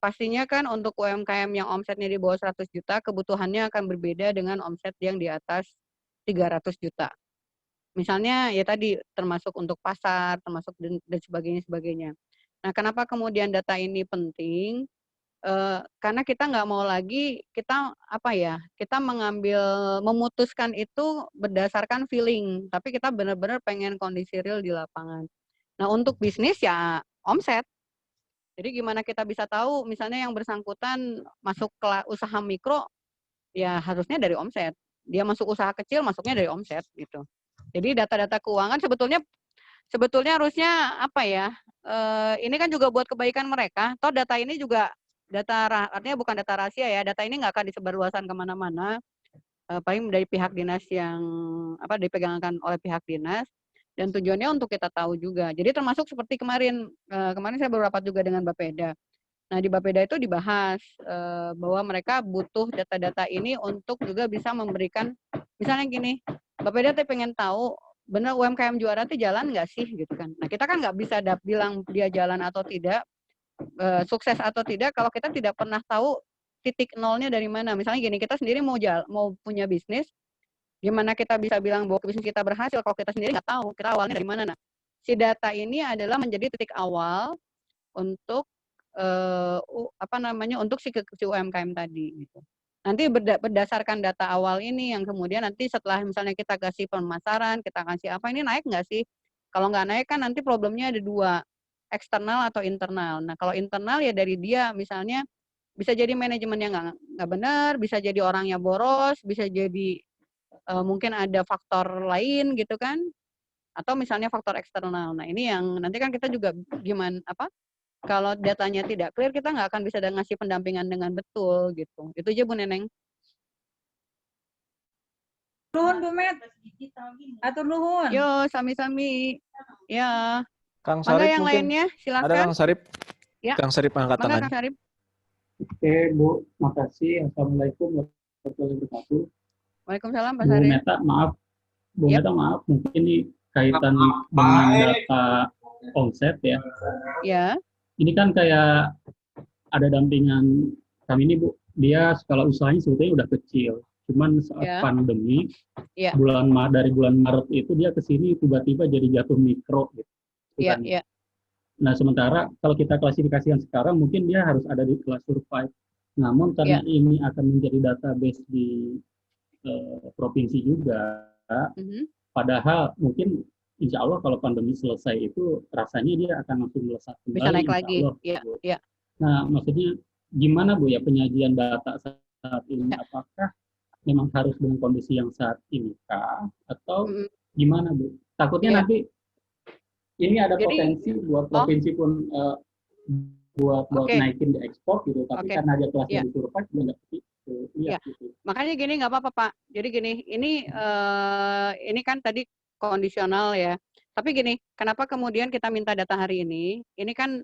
pastinya kan untuk UMKM yang omsetnya di bawah 100 juta, kebutuhannya akan berbeda dengan omset yang di atas 300 juta. Misalnya ya tadi termasuk untuk pasar, termasuk dan sebagainya. Nah, kenapa kemudian data ini penting? Karena kita nggak mau lagi kita memutuskan itu berdasarkan feeling, tapi kita benar-benar pengen kondisi real di lapangan. Nah, untuk bisnis ya omset. Jadi gimana kita bisa tahu misalnya yang bersangkutan masuk ke usaha mikro ya harusnya dari omset. dia masuk usaha kecil, masuknya dari omset gitu. Jadi data-data keuangan sebetulnya harusnya apa ya? Ini kan juga buat kebaikan mereka. Toh data ini juga artinya bukan data rahasia ya. Data ini nggak akan disebarluaskan kemana-mana. Paling dari pihak dinas yang dipegangkan oleh pihak dinas, dan tujuannya untuk kita tahu juga. Jadi termasuk seperti kemarin saya baru rapat juga dengan Bapeda. Nah di Bapeda itu dibahas bahwa mereka butuh data-data ini untuk juga bisa memberikan, misalnya gini, Bapeda tuh pengen tahu benar UMKM juara itu jalan nggak sih gitu kan. Nah kita kan nggak bisa bilang dia jalan atau tidak, sukses atau tidak kalau kita tidak pernah tahu titik nolnya dari mana. Misalnya gini, kita sendiri mau punya bisnis, gimana kita bisa bilang bahwa bisnis kita berhasil kalau kita sendiri nggak tahu kita awalnya dari mana. Nah, si data ini adalah menjadi titik awal untuk untuk si UMKM tadi gitu. Nanti berdasarkan data awal ini yang kemudian nanti setelah misalnya kita kasih pemasaran, kita kasih apa, ini naik nggak sih? Kalau nggak naik kan nanti problemnya ada dua, eksternal atau internal. Nah kalau internal ya dari dia misalnya bisa jadi manajemen yang nggak benar, bisa jadi orangnya boros, bisa jadi mungkin ada faktor lain gitu kan, atau misalnya faktor eksternal. Nah ini yang nanti kan kita juga kalau datanya tidak clear kita nggak akan bisa ngasih pendampingan dengan betul gitu. Itu aja Bu Neneng. Nuhun Bu Met. Atur nuhun. Yo sami-sami. Ya. Kang Mangga Sarip yang mungkin lainnya silakan. ada Kang Sarip. Ya. Kang Sarip angkat Mangga tangan. Kang Sarip. Oke Bu, makasih. Assalamualaikum warahmatullahi wabarakatuh. Waalaikumsalam Pak Bu Sarip. Meta, maaf. Bu Meta, maaf. Mungkin ini kaitan dengan data omset ya. Ya. Ini kan kayak ada dampingan kami ini Bu. Dia skala usahanya sebetulnya udah kecil. Cuman saat pandemi, dari bulan Maret itu dia ke sini tiba-tiba jadi jatuh mikro gitu. Iya, iya. Nah, sementara kalau kita klasifikasikan sekarang mungkin dia harus ada di kelas survive. Namun karena ini akan menjadi database di provinsi juga, padahal mungkin insya Allah kalau pandemi selesai itu rasanya dia akan langsung melesat kembali. Bisa naik lagi. Iya. Nah, maksudnya gimana Bu ya penyajian data saat ini? Apakah memang harus dengan kondisi yang saat ini kah? Atau gimana Bu? Takutnya nanti ini ada potensi buat provinsi pun buat naikin di ekspor gitu, tapi karena dia kelas yang survive juga nggak gitu. Makanya gini nggak apa-apa Pak. Jadi gini, ini kan tadi kondisional ya. Tapi gini, kenapa kemudian kita minta data hari ini? Ini kan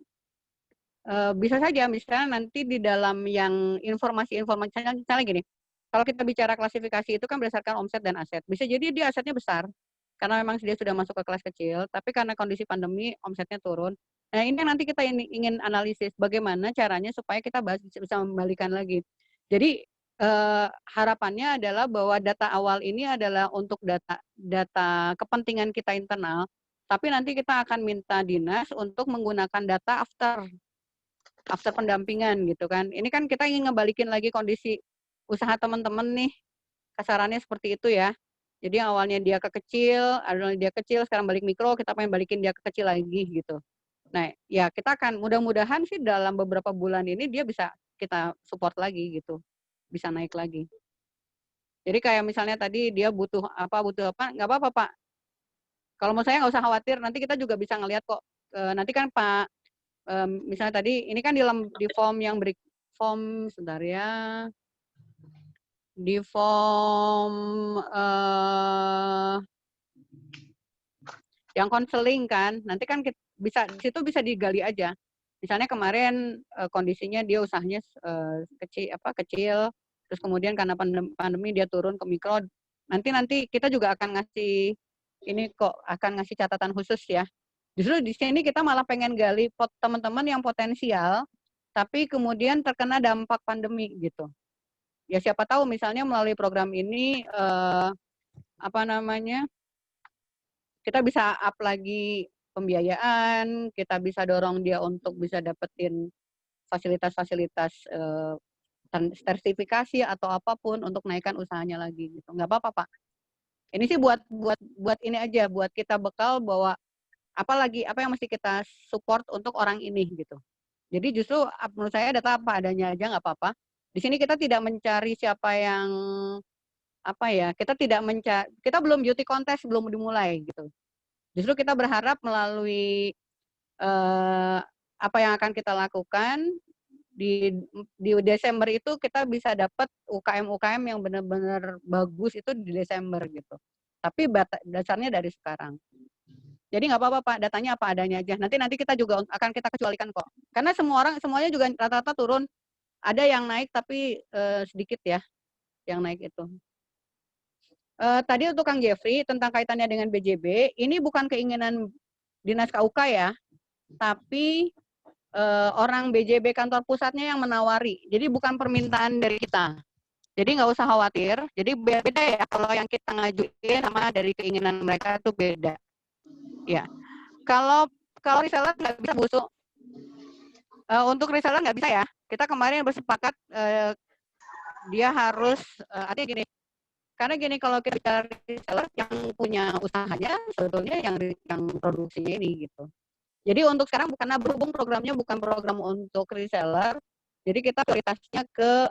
bisa saja misalnya nanti di dalam yang informasi misalnya gini. Kalau kita bicara klasifikasi itu kan berdasarkan omset dan aset. Bisa jadi dia asetnya besar, karena memang dia sudah masuk ke kelas kecil, tapi karena kondisi pandemi omsetnya turun. Nah ini nanti kita ingin analisis bagaimana caranya supaya kita bisa membalikan lagi. Jadi harapannya adalah bahwa data awal ini adalah untuk data kepentingan kita internal, tapi nanti kita akan minta dinas untuk menggunakan data after pendampingan gitu kan. Ini kan kita ingin ngebalikin lagi kondisi usaha teman-teman nih, kasarannya seperti itu ya. Jadi awalnya dia kecil, sekarang balik mikro, kita pengen balikin dia ke kecil lagi gitu. Nah, ya kita akan mudah-mudahan sih dalam beberapa bulan ini dia bisa kita support lagi gitu. Bisa naik lagi. Jadi kayak misalnya tadi dia butuh apa, nggak apa-apa Pak. Kalau menurut saya nggak usah khawatir, nanti kita juga bisa ngelihat kok. Nanti kan Pak, misalnya tadi, ini kan di form yang form, sebentar ya. Di form yang konseling kan, nanti kan bisa di situ bisa digali aja. Misalnya kemarin kondisinya dia usahanya kecil, terus kemudian karena pandemi dia turun ke mikro. Nanti kita juga akan ngasih ngasih catatan khusus ya. Justru di sini kita malah pengen gali teman-teman yang potensial, tapi kemudian terkena dampak pandemi gitu. Ya siapa tahu misalnya melalui program ini kita bisa up lagi pembiayaan, kita bisa dorong dia untuk bisa dapetin fasilitas-fasilitas sertifikasi atau apapun untuk naikkan usahanya lagi gitu. Nggak apa-apa Pak. Ini sih buat ini aja, buat kita bekal bahwa apa yang mesti kita support untuk orang ini gitu. Jadi justru menurut saya data apa adanya aja nggak apa-apa. Di sini kita tidak mencari siapa yang apa ya, kita tidak kita belum beauty contest, belum dimulai gitu. Justru kita berharap melalui apa yang akan kita lakukan di Desember itu kita bisa dapat UKM-UKM yang benar-benar bagus itu di Desember gitu. Tapi dasarnya dari sekarang. Jadi nggak apa-apa Pak, datanya apa adanya aja. Nanti kita juga akan kita kecualikan kok. Karena semuanya juga rata-rata turun. Ada yang naik tapi sedikit ya, yang naik itu. Tadi untuk Kang Jeffrey tentang kaitannya dengan BJB, ini bukan keinginan Dinas KUK ya, tapi orang BJB kantor pusatnya yang menawari. Jadi bukan permintaan dari kita. Jadi nggak usah khawatir. Jadi beda ya kalau yang kita ngajuin sama dari keinginan mereka itu beda. Ya. Kalau reseller nggak bisa busuk. Untuk reseller nggak bisa ya. Kita kemarin bersepakat dia harus artinya gini. Karena gini, kalau kita bicara reseller yang punya usahanya sebetulnya yang produksinya ini gitu. Jadi untuk sekarang karena berhubung programnya bukan program untuk reseller, jadi kita prioritasnya ke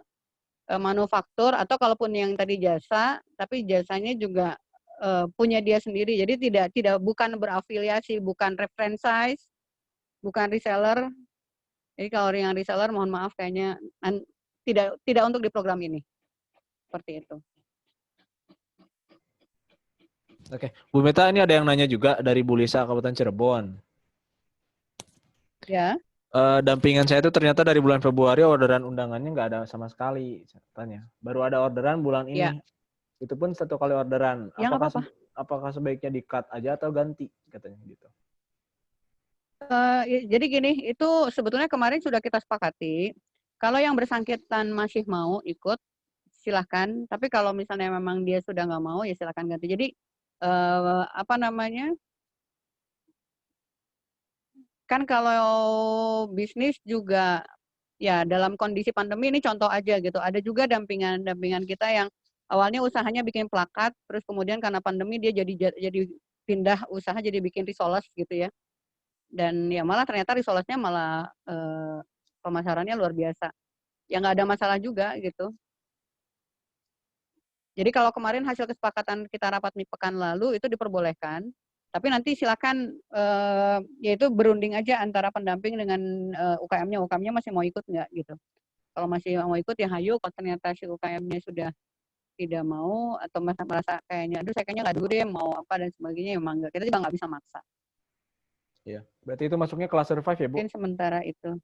manufaktur atau kalaupun yang tadi jasa, tapi jasanya juga punya dia sendiri. Jadi bukan berafiliasi, bukan franchise, bukan reseller. Jadi kalau yang reseller mohon maaf kayaknya tidak untuk di program ini. Seperti itu. Oke, Bu Meta, ini ada yang nanya juga dari Bu Lisa Kabupaten Cirebon. Ya. Dampingan saya itu ternyata dari bulan Februari orderan undangannya nggak ada sama sekali, katanya. Baru ada orderan bulan ini. Ya. Itu pun 1 kali orderan. Ya, apakah sebaiknya di-cut aja atau ganti, katanya gitu. Jadi gini, itu sebetulnya kemarin sudah kita sepakati. Kalau yang bersangkutan masih mau ikut, silahkan. Tapi kalau misalnya memang dia sudah nggak mau, ya silahkan ganti. Jadi apa namanya? Kan kalau bisnis juga ya dalam kondisi pandemi ini contoh aja gitu. Ada juga dampingan kita yang awalnya usahanya bikin plakat, terus kemudian karena pandemi dia jadi pindah usaha jadi bikin risoles gitu ya. Dan ya malah ternyata risolesnya malah pemasarannya luar biasa. Ya nggak ada masalah juga gitu. Jadi kalau kemarin hasil kesepakatan kita rapat pekan lalu itu diperbolehkan, tapi nanti silakan yaitu berunding aja antara pendamping dengan UKM-nya. UKM-nya masih mau ikut nggak gitu. Kalau masih mau ikut ya hayu, kalau ternyata si UKM-nya sudah tidak mau atau merasa kayaknya, aduh saya kayaknya nggak dulu deh mau apa dan sebagainya, emang nggak. Kita juga nggak bisa maksa. Iya, berarti itu masuknya kelas survive ya Bu? Mungkin sementara itu.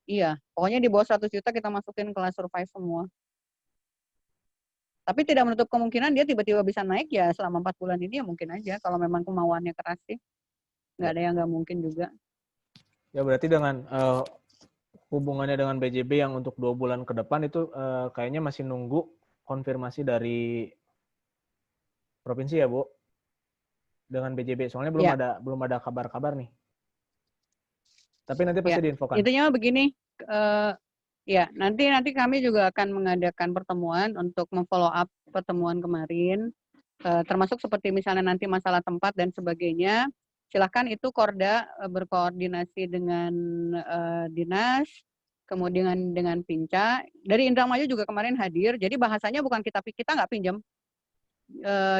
Iya, pokoknya di bawah 100 juta kita masukin kelas survive semua. Tapi tidak menutup kemungkinan dia tiba-tiba bisa naik ya selama 4 bulan ini ya mungkin aja kalau memang kemauannya keras sih. Nggak ada yang nggak mungkin juga. Ya berarti dengan hubungannya dengan BJB yang untuk 2 bulan ke depan itu kayaknya masih nunggu konfirmasi dari provinsi ya Bu? Dengan BJB. Soalnya belum ada kabar-kabar nih. Tapi nanti pasti diinfokan. Intinya begini, ya, nanti kami juga akan mengadakan pertemuan untuk memfollow up pertemuan kemarin, termasuk seperti misalnya nanti masalah tempat dan sebagainya. Silahkan itu Korda berkoordinasi dengan dinas, kemudian dengan Pinca. Dari Indramayu juga kemarin hadir, jadi bahasanya bukan kita nggak pinjam.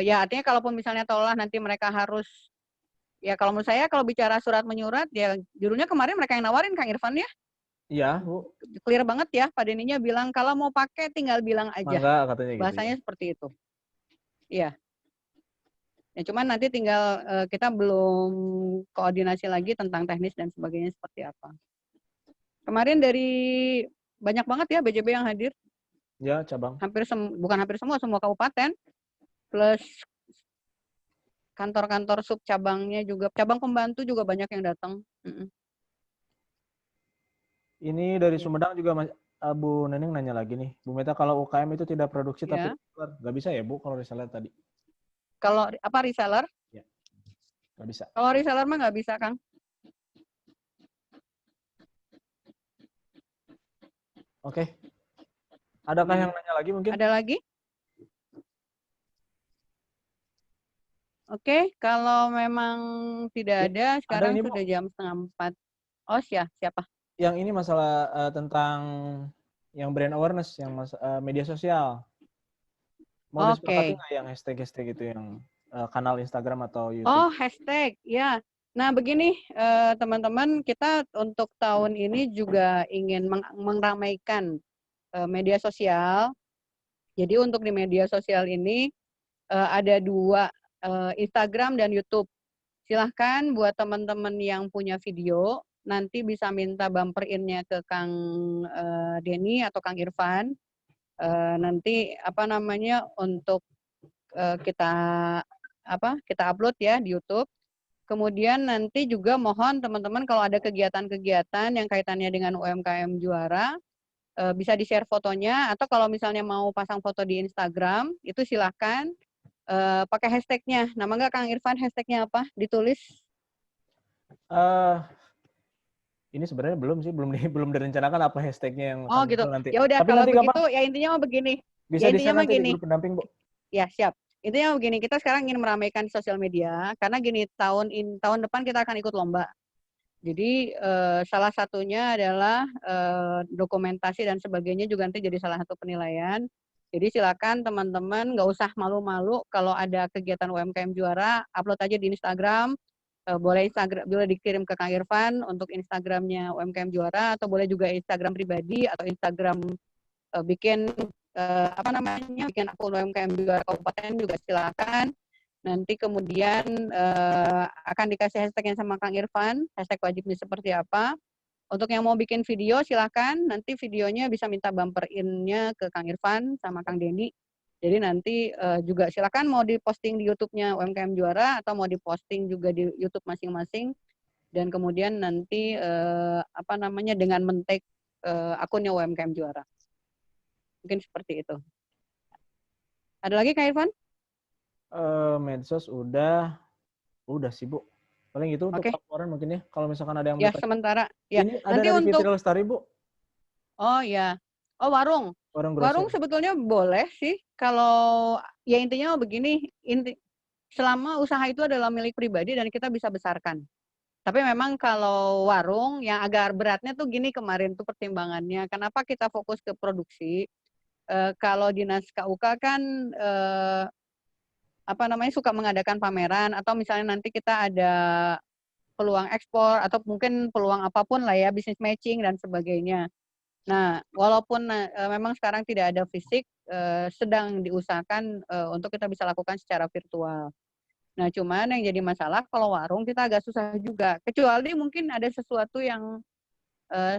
Ya artinya kalaupun misalnya tolak nanti mereka harus, ya kalau menurut saya kalau bicara surat menyurat, ya judulnya kemarin mereka yang nawarin Kang Irfan ya. Iya, Bu. Clear banget ya, Pak Deninya bilang kalau mau pakai tinggal bilang aja. Mangga, katanya gitu. Bahasanya seperti itu. Iya. Ya cuman nanti tinggal kita belum koordinasi lagi tentang teknis dan sebagainya seperti apa. Kemarin dari banyak banget ya BJB yang hadir. Ya, cabang. Bukan hampir semua kabupaten. Plus kantor-kantor sub cabangnya juga, cabang pembantu juga banyak yang datang. Ini dari Sumedang juga Bu Neneng nanya lagi nih. Bu Meta, kalau UKM itu tidak produksi tapi nggak bisa ya Bu kalau reseller tadi? Kalau apa reseller? Ya, nggak bisa. Kalau reseller mah nggak bisa, Kang. Oke. Adakah yang nanya lagi mungkin? Ada lagi? Oke, kalau memang tidak ada, sekarang sudah jam 3:30. Oh siapa? Yang ini masalah tentang yang brand awareness, yang media sosial. Mau disepakati Oke. nggak yang hashtag-hashtag itu yang kanal Instagram atau YouTube? Oh, hashtag, ya. Nah, begini teman-teman, kita untuk tahun ini juga ingin meramaikan media sosial. Jadi untuk di media sosial ini ada 2, Instagram dan YouTube. Silahkan buat teman-teman yang punya video, nanti bisa minta bumper in-nya ke Kang Denny atau Kang Irfan. Nanti untuk kita upload ya di YouTube. Kemudian nanti juga mohon teman-teman kalau ada kegiatan-kegiatan yang kaitannya dengan UMKM Juara, bisa di-share fotonya, atau kalau misalnya mau pasang foto di Instagram, itu silahkan pakai hashtag-nya. Nama nggak Kang Irfan hashtag-nya apa? Ditulis. Ini sebenarnya belum sih, belum direncanakan apa hashtag-nya yang Oh gitu. nanti. Ya udah, Tapi kalau nanti begitu ya intinya mah begini. Bisa Ya intinya mah di gini. grup pendamping, Bu. Ya, siap. Intinya begini, kita sekarang ingin meramaikan sosial media karena gini, tahun depan kita akan ikut lomba. Jadi salah satunya adalah dokumentasi dan sebagainya juga nanti jadi salah satu penilaian. Jadi silakan teman-teman nggak usah malu-malu kalau ada kegiatan UMKM Juara, upload aja di Instagram. Boleh dikirim ke Kang Irfan untuk Instagramnya UMKM Juara, atau boleh juga Instagram pribadi atau Instagram bikin bikin akun UMKM Juara Kabupaten juga silakan. Nanti kemudian akan dikasih hashtagnya sama Kang Irfan, hashtag wajibnya seperti apa. Untuk yang mau bikin video silahkan, nanti videonya bisa minta bumper in-nya ke Kang Irfan sama Kang Denny. Jadi nanti juga silakan mau diposting di YouTube-nya UMKM Juara atau mau diposting juga di YouTube masing-masing. Dan kemudian nanti dengan men-tag akunnya UMKM Juara. Mungkin seperti itu. Ada lagi Kang Irfan? Medsos udah sih, Bu. Paling itu untuk laporan mungkin ya. Kalau misalkan ada yang ya sementara ya. Ini ada nanti dari untuk Fitri Lestari, Bu. Oh ya. Oh warung. Warung sebetulnya boleh sih. Kalau ya intinya begini, selama usaha itu adalah milik pribadi dan kita bisa besarkan. Tapi memang kalau warung yang agak beratnya tuh gini kemarin tuh pertimbangannya. Kenapa kita fokus ke produksi? Kalau dinas KUK kan suka mengadakan pameran, atau misalnya nanti kita ada peluang ekspor atau mungkin peluang apapun lah ya, bisnis matching dan sebagainya. Nah, walaupun memang sekarang tidak ada fisik, sedang diusahakan untuk kita bisa lakukan secara virtual. Nah, cuman yang jadi masalah kalau warung kita agak susah juga, kecuali mungkin ada sesuatu yang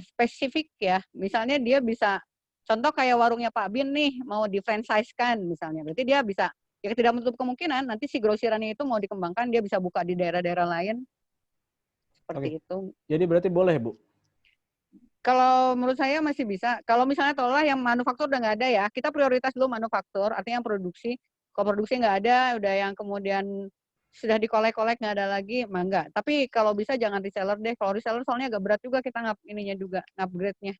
spesifik ya. Misalnya dia bisa, contoh kayak warungnya Pak Bin nih, mau di-franchise-kan misalnya, berarti dia bisa, ya tidak menutup kemungkinan nanti si grosirannya itu mau dikembangkan, dia bisa buka di daerah-daerah lain. Seperti itu. Jadi berarti boleh, Bu? Kalau menurut saya masih bisa. Kalau misalnya tolong yang manufaktur udah nggak ada ya, kita prioritas dulu manufaktur, artinya yang produksi. Kalau produksi nggak ada, udah yang kemudian sudah dikolek-kolek nggak ada lagi, mah enggak. Tapi kalau bisa jangan reseller deh. Kalau reseller soalnya agak berat juga kita upgrade-nya.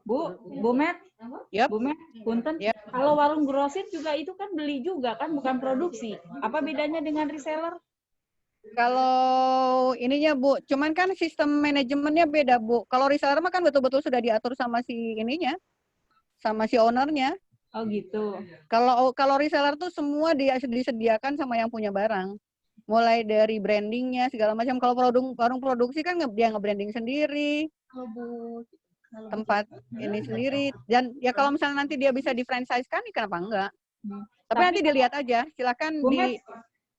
Bu Met, yep. Bu Met, punten. Yep. Kalau warung grosit juga itu kan beli juga kan, bukan produksi. Apa bedanya dengan reseller? Kalau ininya Bu, cuman kan sistem manajemennya beda Bu. Kalau reseller mah kan betul-betul sudah diatur sama si ininya, sama si ownernya. Oh gitu. Kalau reseller tuh semua disediakan sama yang punya barang. Mulai dari brandingnya segala macam. Kalau warung produksi kan dia nge-branding sendiri. Tempat ini sendiri. Dan ya kalau misalnya nanti dia bisa di-franchise-kan, kenapa enggak? Tapi nanti dilihat aja. Silakan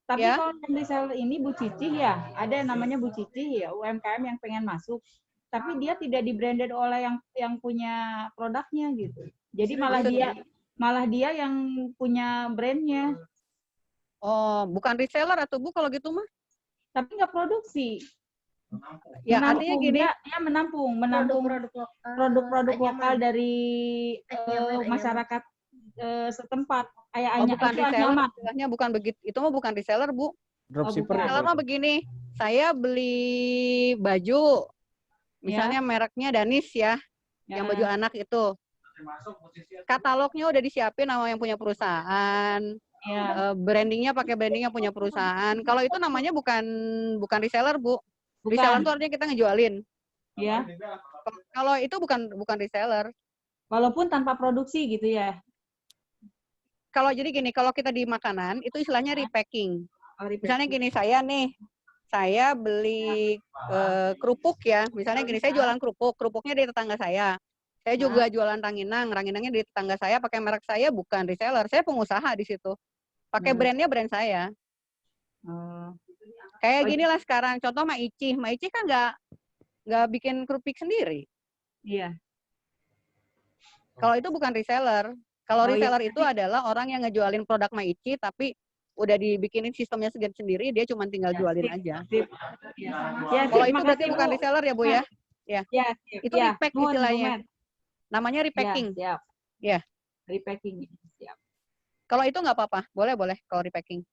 Tapi kalau yang reseller ini Bu Cici ya, ada yang namanya Bu Cici ya, UMKM yang pengen masuk. Tapi dia tidak di-branded oleh yang punya produknya gitu. Jadi malah dia yang punya brandnya. Oh, bukan reseller atau Bu kalau gitu mah? Tapi nggak produksi. Ya artinya gini, dia menampung produk-produk lokal dari masyarakat setempat. Bukan reseller, istilahnya bukan begitu. Itu mah bukan reseller, Bu. Dropshipper. Reseller mah begini, saya beli baju, misalnya mereknya Danis ya, yang baju anak itu. Katalognya udah disiapin sama yang punya perusahaan. Brandingnya pakai brandingnya punya perusahaan. Kalau itu namanya bukan reseller, Bu. Reseller itu artinya kita ngejualin. Ya. Kalau itu bukan reseller. Walaupun tanpa produksi gitu ya. Kalau jadi gini, kalau kita di makanan itu istilahnya repacking. Misalnya gini, saya beli kerupuk ya. Misalnya gini, saya jualan kerupuk, kerupuknya di tetangga saya. Saya juga jualan ranginangnya di tetangga saya, pakai merek saya, bukan reseller. Saya pengusaha di situ. Pakai brandnya brand saya. Kayak gini lah sekarang, contoh Maici kan nggak bikin kerupuk sendiri. Iya. Kalau itu bukan reseller. Kalau reseller itu adalah orang yang ngejualin produk Maici, tapi udah dibikinin sistemnya sendiri, dia cuma tinggal jualin aja. Kalau itu berarti bukan reseller ya, Bu ya? Ya. Itu repack istilahnya. Namanya repacking. Siap. Ya. Repacking. Siap. Kalau itu nggak apa-apa, boleh kalau repacking.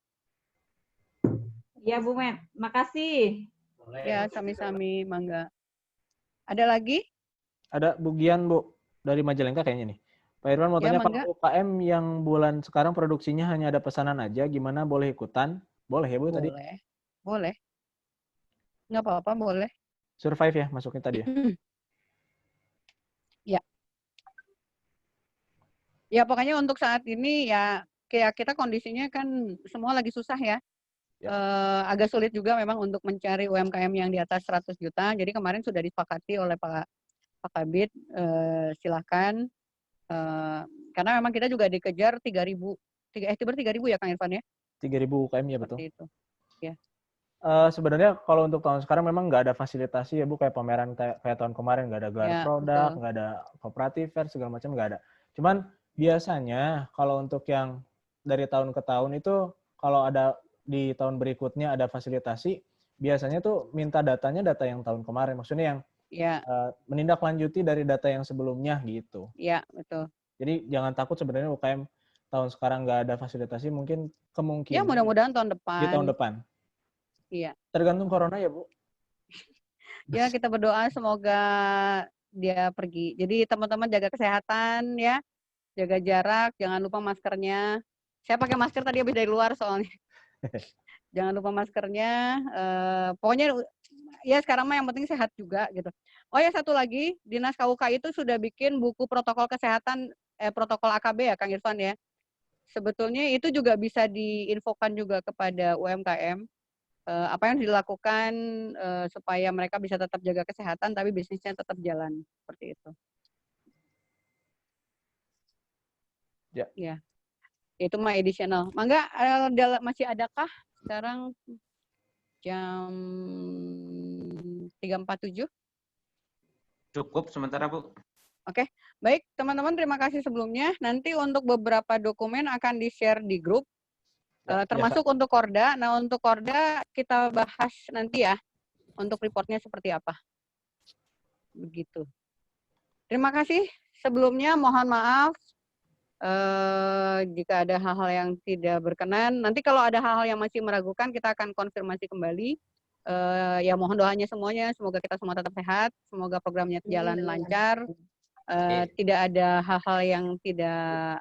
Ya, Bu Met. Makasih. Ya, sami-sami, mangga. Ada lagi? Ada Bu Gian, Bu, dari Majalengka kayaknya nih. Pak Irwan mau tanya, kalau UKM yang bulan sekarang produksinya hanya ada pesanan aja, gimana, boleh ikutan? Boleh ya, Bu, tadi? Boleh. Nggak apa-apa, boleh. Survive ya, masuknya tadi ya? Ya. Ya, pokoknya untuk saat ini ya, kayak kita kondisinya kan semua lagi susah ya. Agak sulit juga memang untuk mencari UMKM yang di atas 100 juta. Jadi kemarin sudah disepakati oleh Pak Kabid, silakan. Karena memang kita juga dikejar 3.000 ya Kang Irfan ya? 3.000 UKM ya, betul. Itu. Ya. Sebenarnya kalau untuk tahun sekarang memang nggak ada fasilitasi ya, Bu, kayak pameran kayak tahun kemarin, nggak ada gelar produk, nggak ada kooperatif fair, segala macam nggak ada. Cuman biasanya kalau untuk yang dari tahun ke tahun itu, kalau ada di tahun berikutnya ada fasilitasi, biasanya tuh minta datanya data yang tahun kemarin, maksudnya yang menindaklanjuti dari data yang sebelumnya gitu. Iya, betul. Jadi jangan takut sebenarnya UKM tahun sekarang nggak ada fasilitasi, mungkin kemungkinan. Ya mudah-mudahan tahun depan. Di tahun depan. Iya. Tergantung corona ya, Bu. Ya, kita berdoa semoga dia pergi. Jadi teman-teman jaga kesehatan ya, jaga jarak, jangan lupa maskernya. Saya pakai masker tadi habis dari luar soalnya. Jangan lupa maskernya. Pokoknya ya sekarang mah yang penting sehat juga gitu. Oh ya, satu lagi, Dinas KUK itu sudah bikin buku protokol kesehatan, protokol AKB ya Kang Irfan ya. Sebetulnya itu juga bisa diinfokan juga kepada UMKM. Apa yang dilakukan supaya mereka bisa tetap jaga kesehatan tapi bisnisnya tetap jalan seperti itu. Ya. Ya. Itu mah additional. Mangga masih adakah sekarang jam 3.47? Cukup sementara, Bu. Oke, baik teman-teman, terima kasih sebelumnya. Nanti untuk beberapa dokumen akan di-share di grup. Termasuk untuk Korda. Nah, untuk Korda kita bahas nanti ya, untuk reportnya seperti apa. Begitu. Terima kasih sebelumnya, mohon maaf jika ada hal-hal yang tidak berkenan. Nanti kalau ada hal-hal yang masih meragukan, kita akan konfirmasi kembali. Ya mohon doanya semuanya, semoga kita semua tetap sehat, semoga programnya jalan lancar, tidak ada hal-hal yang tidak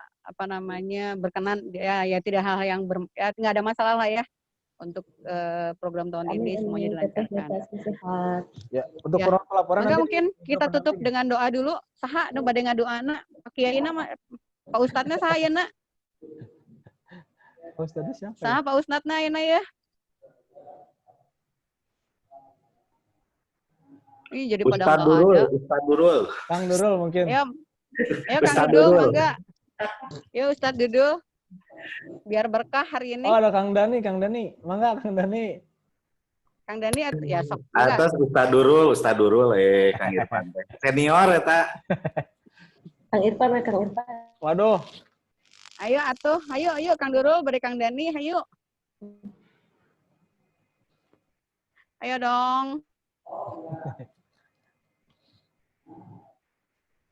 berkenan, ya tidak hal-hal yang nggak ada masalah lah ya untuk program tahun ini semuanya dilancarkan. Ya, untuk pelaporan nanti mungkin kita tutup dengan doa dulu. Saha nu bade ngadoana Pak Kiai nama Pak Ustadznya saya nak. Pak Ustadznya siapa? Saha Pak Ustadznya ya. Ih, jadi pada nggak ada. Ustadz Durul. Kang Durul mungkin. Ya, Kang Durul, enggak. Yuk Ustadz Dudul. Biar berkah hari ini. Oh, ada Kang Dani. Mangga Kang Dani. Kang Dani ya sok. Atas Ustadz Durul, Kang Irfan. Senior eta. Kang Irfan. Waduh. Ayo atuh, ayo Kang Durul, beri Kang Dani, ayo. Ayo dong.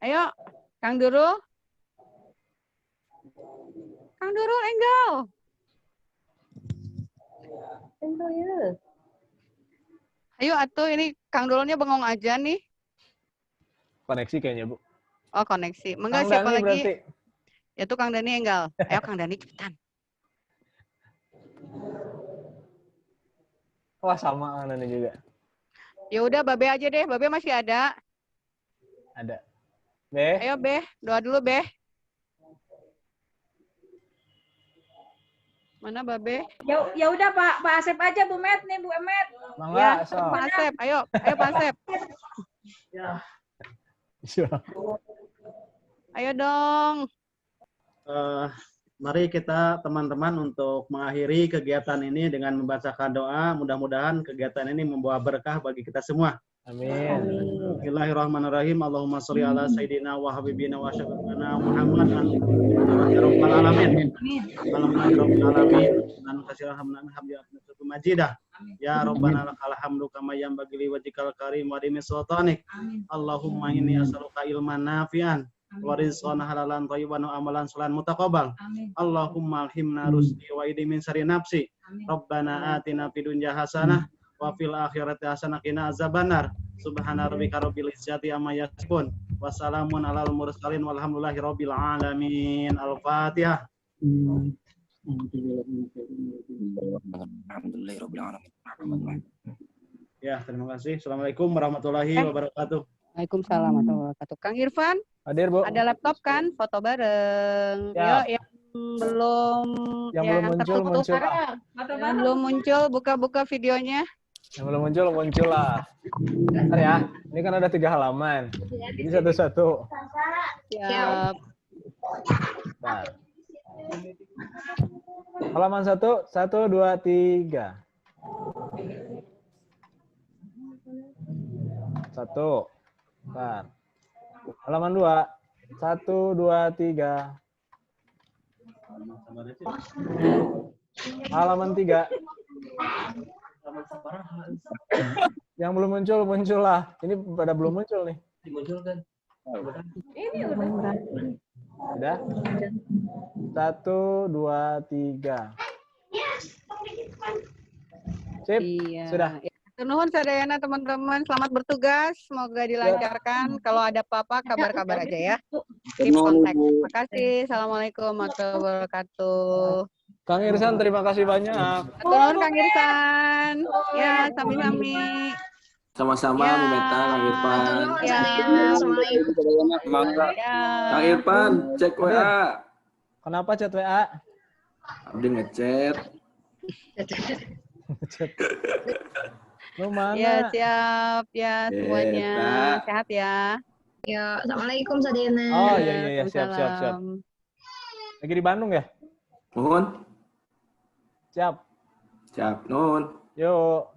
Ayo, Kang Durul. Kang Durul, enggal. Ya. Ayo atuh, ini Kang Durulnya bengong aja nih. Koneksi kayaknya, Bu. Oh, koneksi. Mangga siapa lagi? Berarti. Ya tuh Kang Dani enggal. Ayo Kang Dani cepetan. Wah, sama Kang Dani juga. Ya udah, Babe aja deh. Babe masih ada? Ada. Beh. Ayo Beh, doa dulu Beh. Mana Babe? Ya udah Pak Asep aja Bu Met nih Bu Emet. Ya, Pak Asep, ayo Pak Asep. Ya. Ayo dong. Mari kita teman-teman untuk mengakhiri kegiatan ini dengan membacakan doa. Mudah-mudahan kegiatan ini membawa berkah bagi kita semua. Amin. Bismillahirrahmanirrahim. Allahumma sholli ala sayyidina wa habibina wa syafiqina Muhammad ya rabbal alamin. Alhamdulillahirabbil alamin. Dan kasirah hamdan majidah. Ya rabbana lakal hamdu kama yanbaghi li wajhikal karim wa dimi sultanik. Allahumma inni as'aluka ilman nafi'an wa rizqan halalan thayyiban wa amalan sholihan mutaqabbal. Allahumma alhimna rusdi wa idi min syarri nafsi. Rabbana atina fid dunya hasanah wa fil akhirati hasanah qina azabannar. Subhana rabbika rabbil izzati amma yasifun. Wassalamun alal mursalin walhamdulillahi rabbil alamin. Al-Fatihah. Ya, terima kasih. Assalamualaikum warahmatullahi wabarakatuh. Waalaikumsalam warahmatullahi wabarakatuh. Kang Irfan, hadir Bu. Ada laptop kan? Foto bareng. Ya. Yuk, yang belum muncul muncul. Yang belum muncul buka-buka videonya. Yang belum muncul lah. Bentar ya. Ini kan ada 3 halaman. Ini satu-satu. Siap. Bentar. Halaman 1, 1, 2, 3. 1. Bentar. Halaman 2. 1, 2, 3. Halaman 3. Yang belum muncul lah. Ini pada belum muncul nih. Dimunculkan. Ini udah. Udah? 1, 2, 3. Sip. Iya. Sudah. Nuhun sadayana teman-teman, selamat bertugas, semoga dilancarkan. Kalau ada apa-apa kabar-kabar aja ya. Keep contact. Terima kasih. Assalamualaikum warahmatullahi wabarakatuh. Kang Irsan, terima kasih banyak. Nuhun Kang Irsan. Ya, sami-sami. Sama-sama, Ya. Bu Meta, Kang Irfan. Ya. Semangat. Ya. Kang Irfan, cek WA. Kenapa chat WA? Abdi ngechat. Lu mana? Ya, siap. Ya, semuanya. Eta. Sehat ya. Ya, assalamualaikum Sadena. Oh iya siap. Lagi di Bandung ya? Mohon. Siap. Siap, nun. Yuk.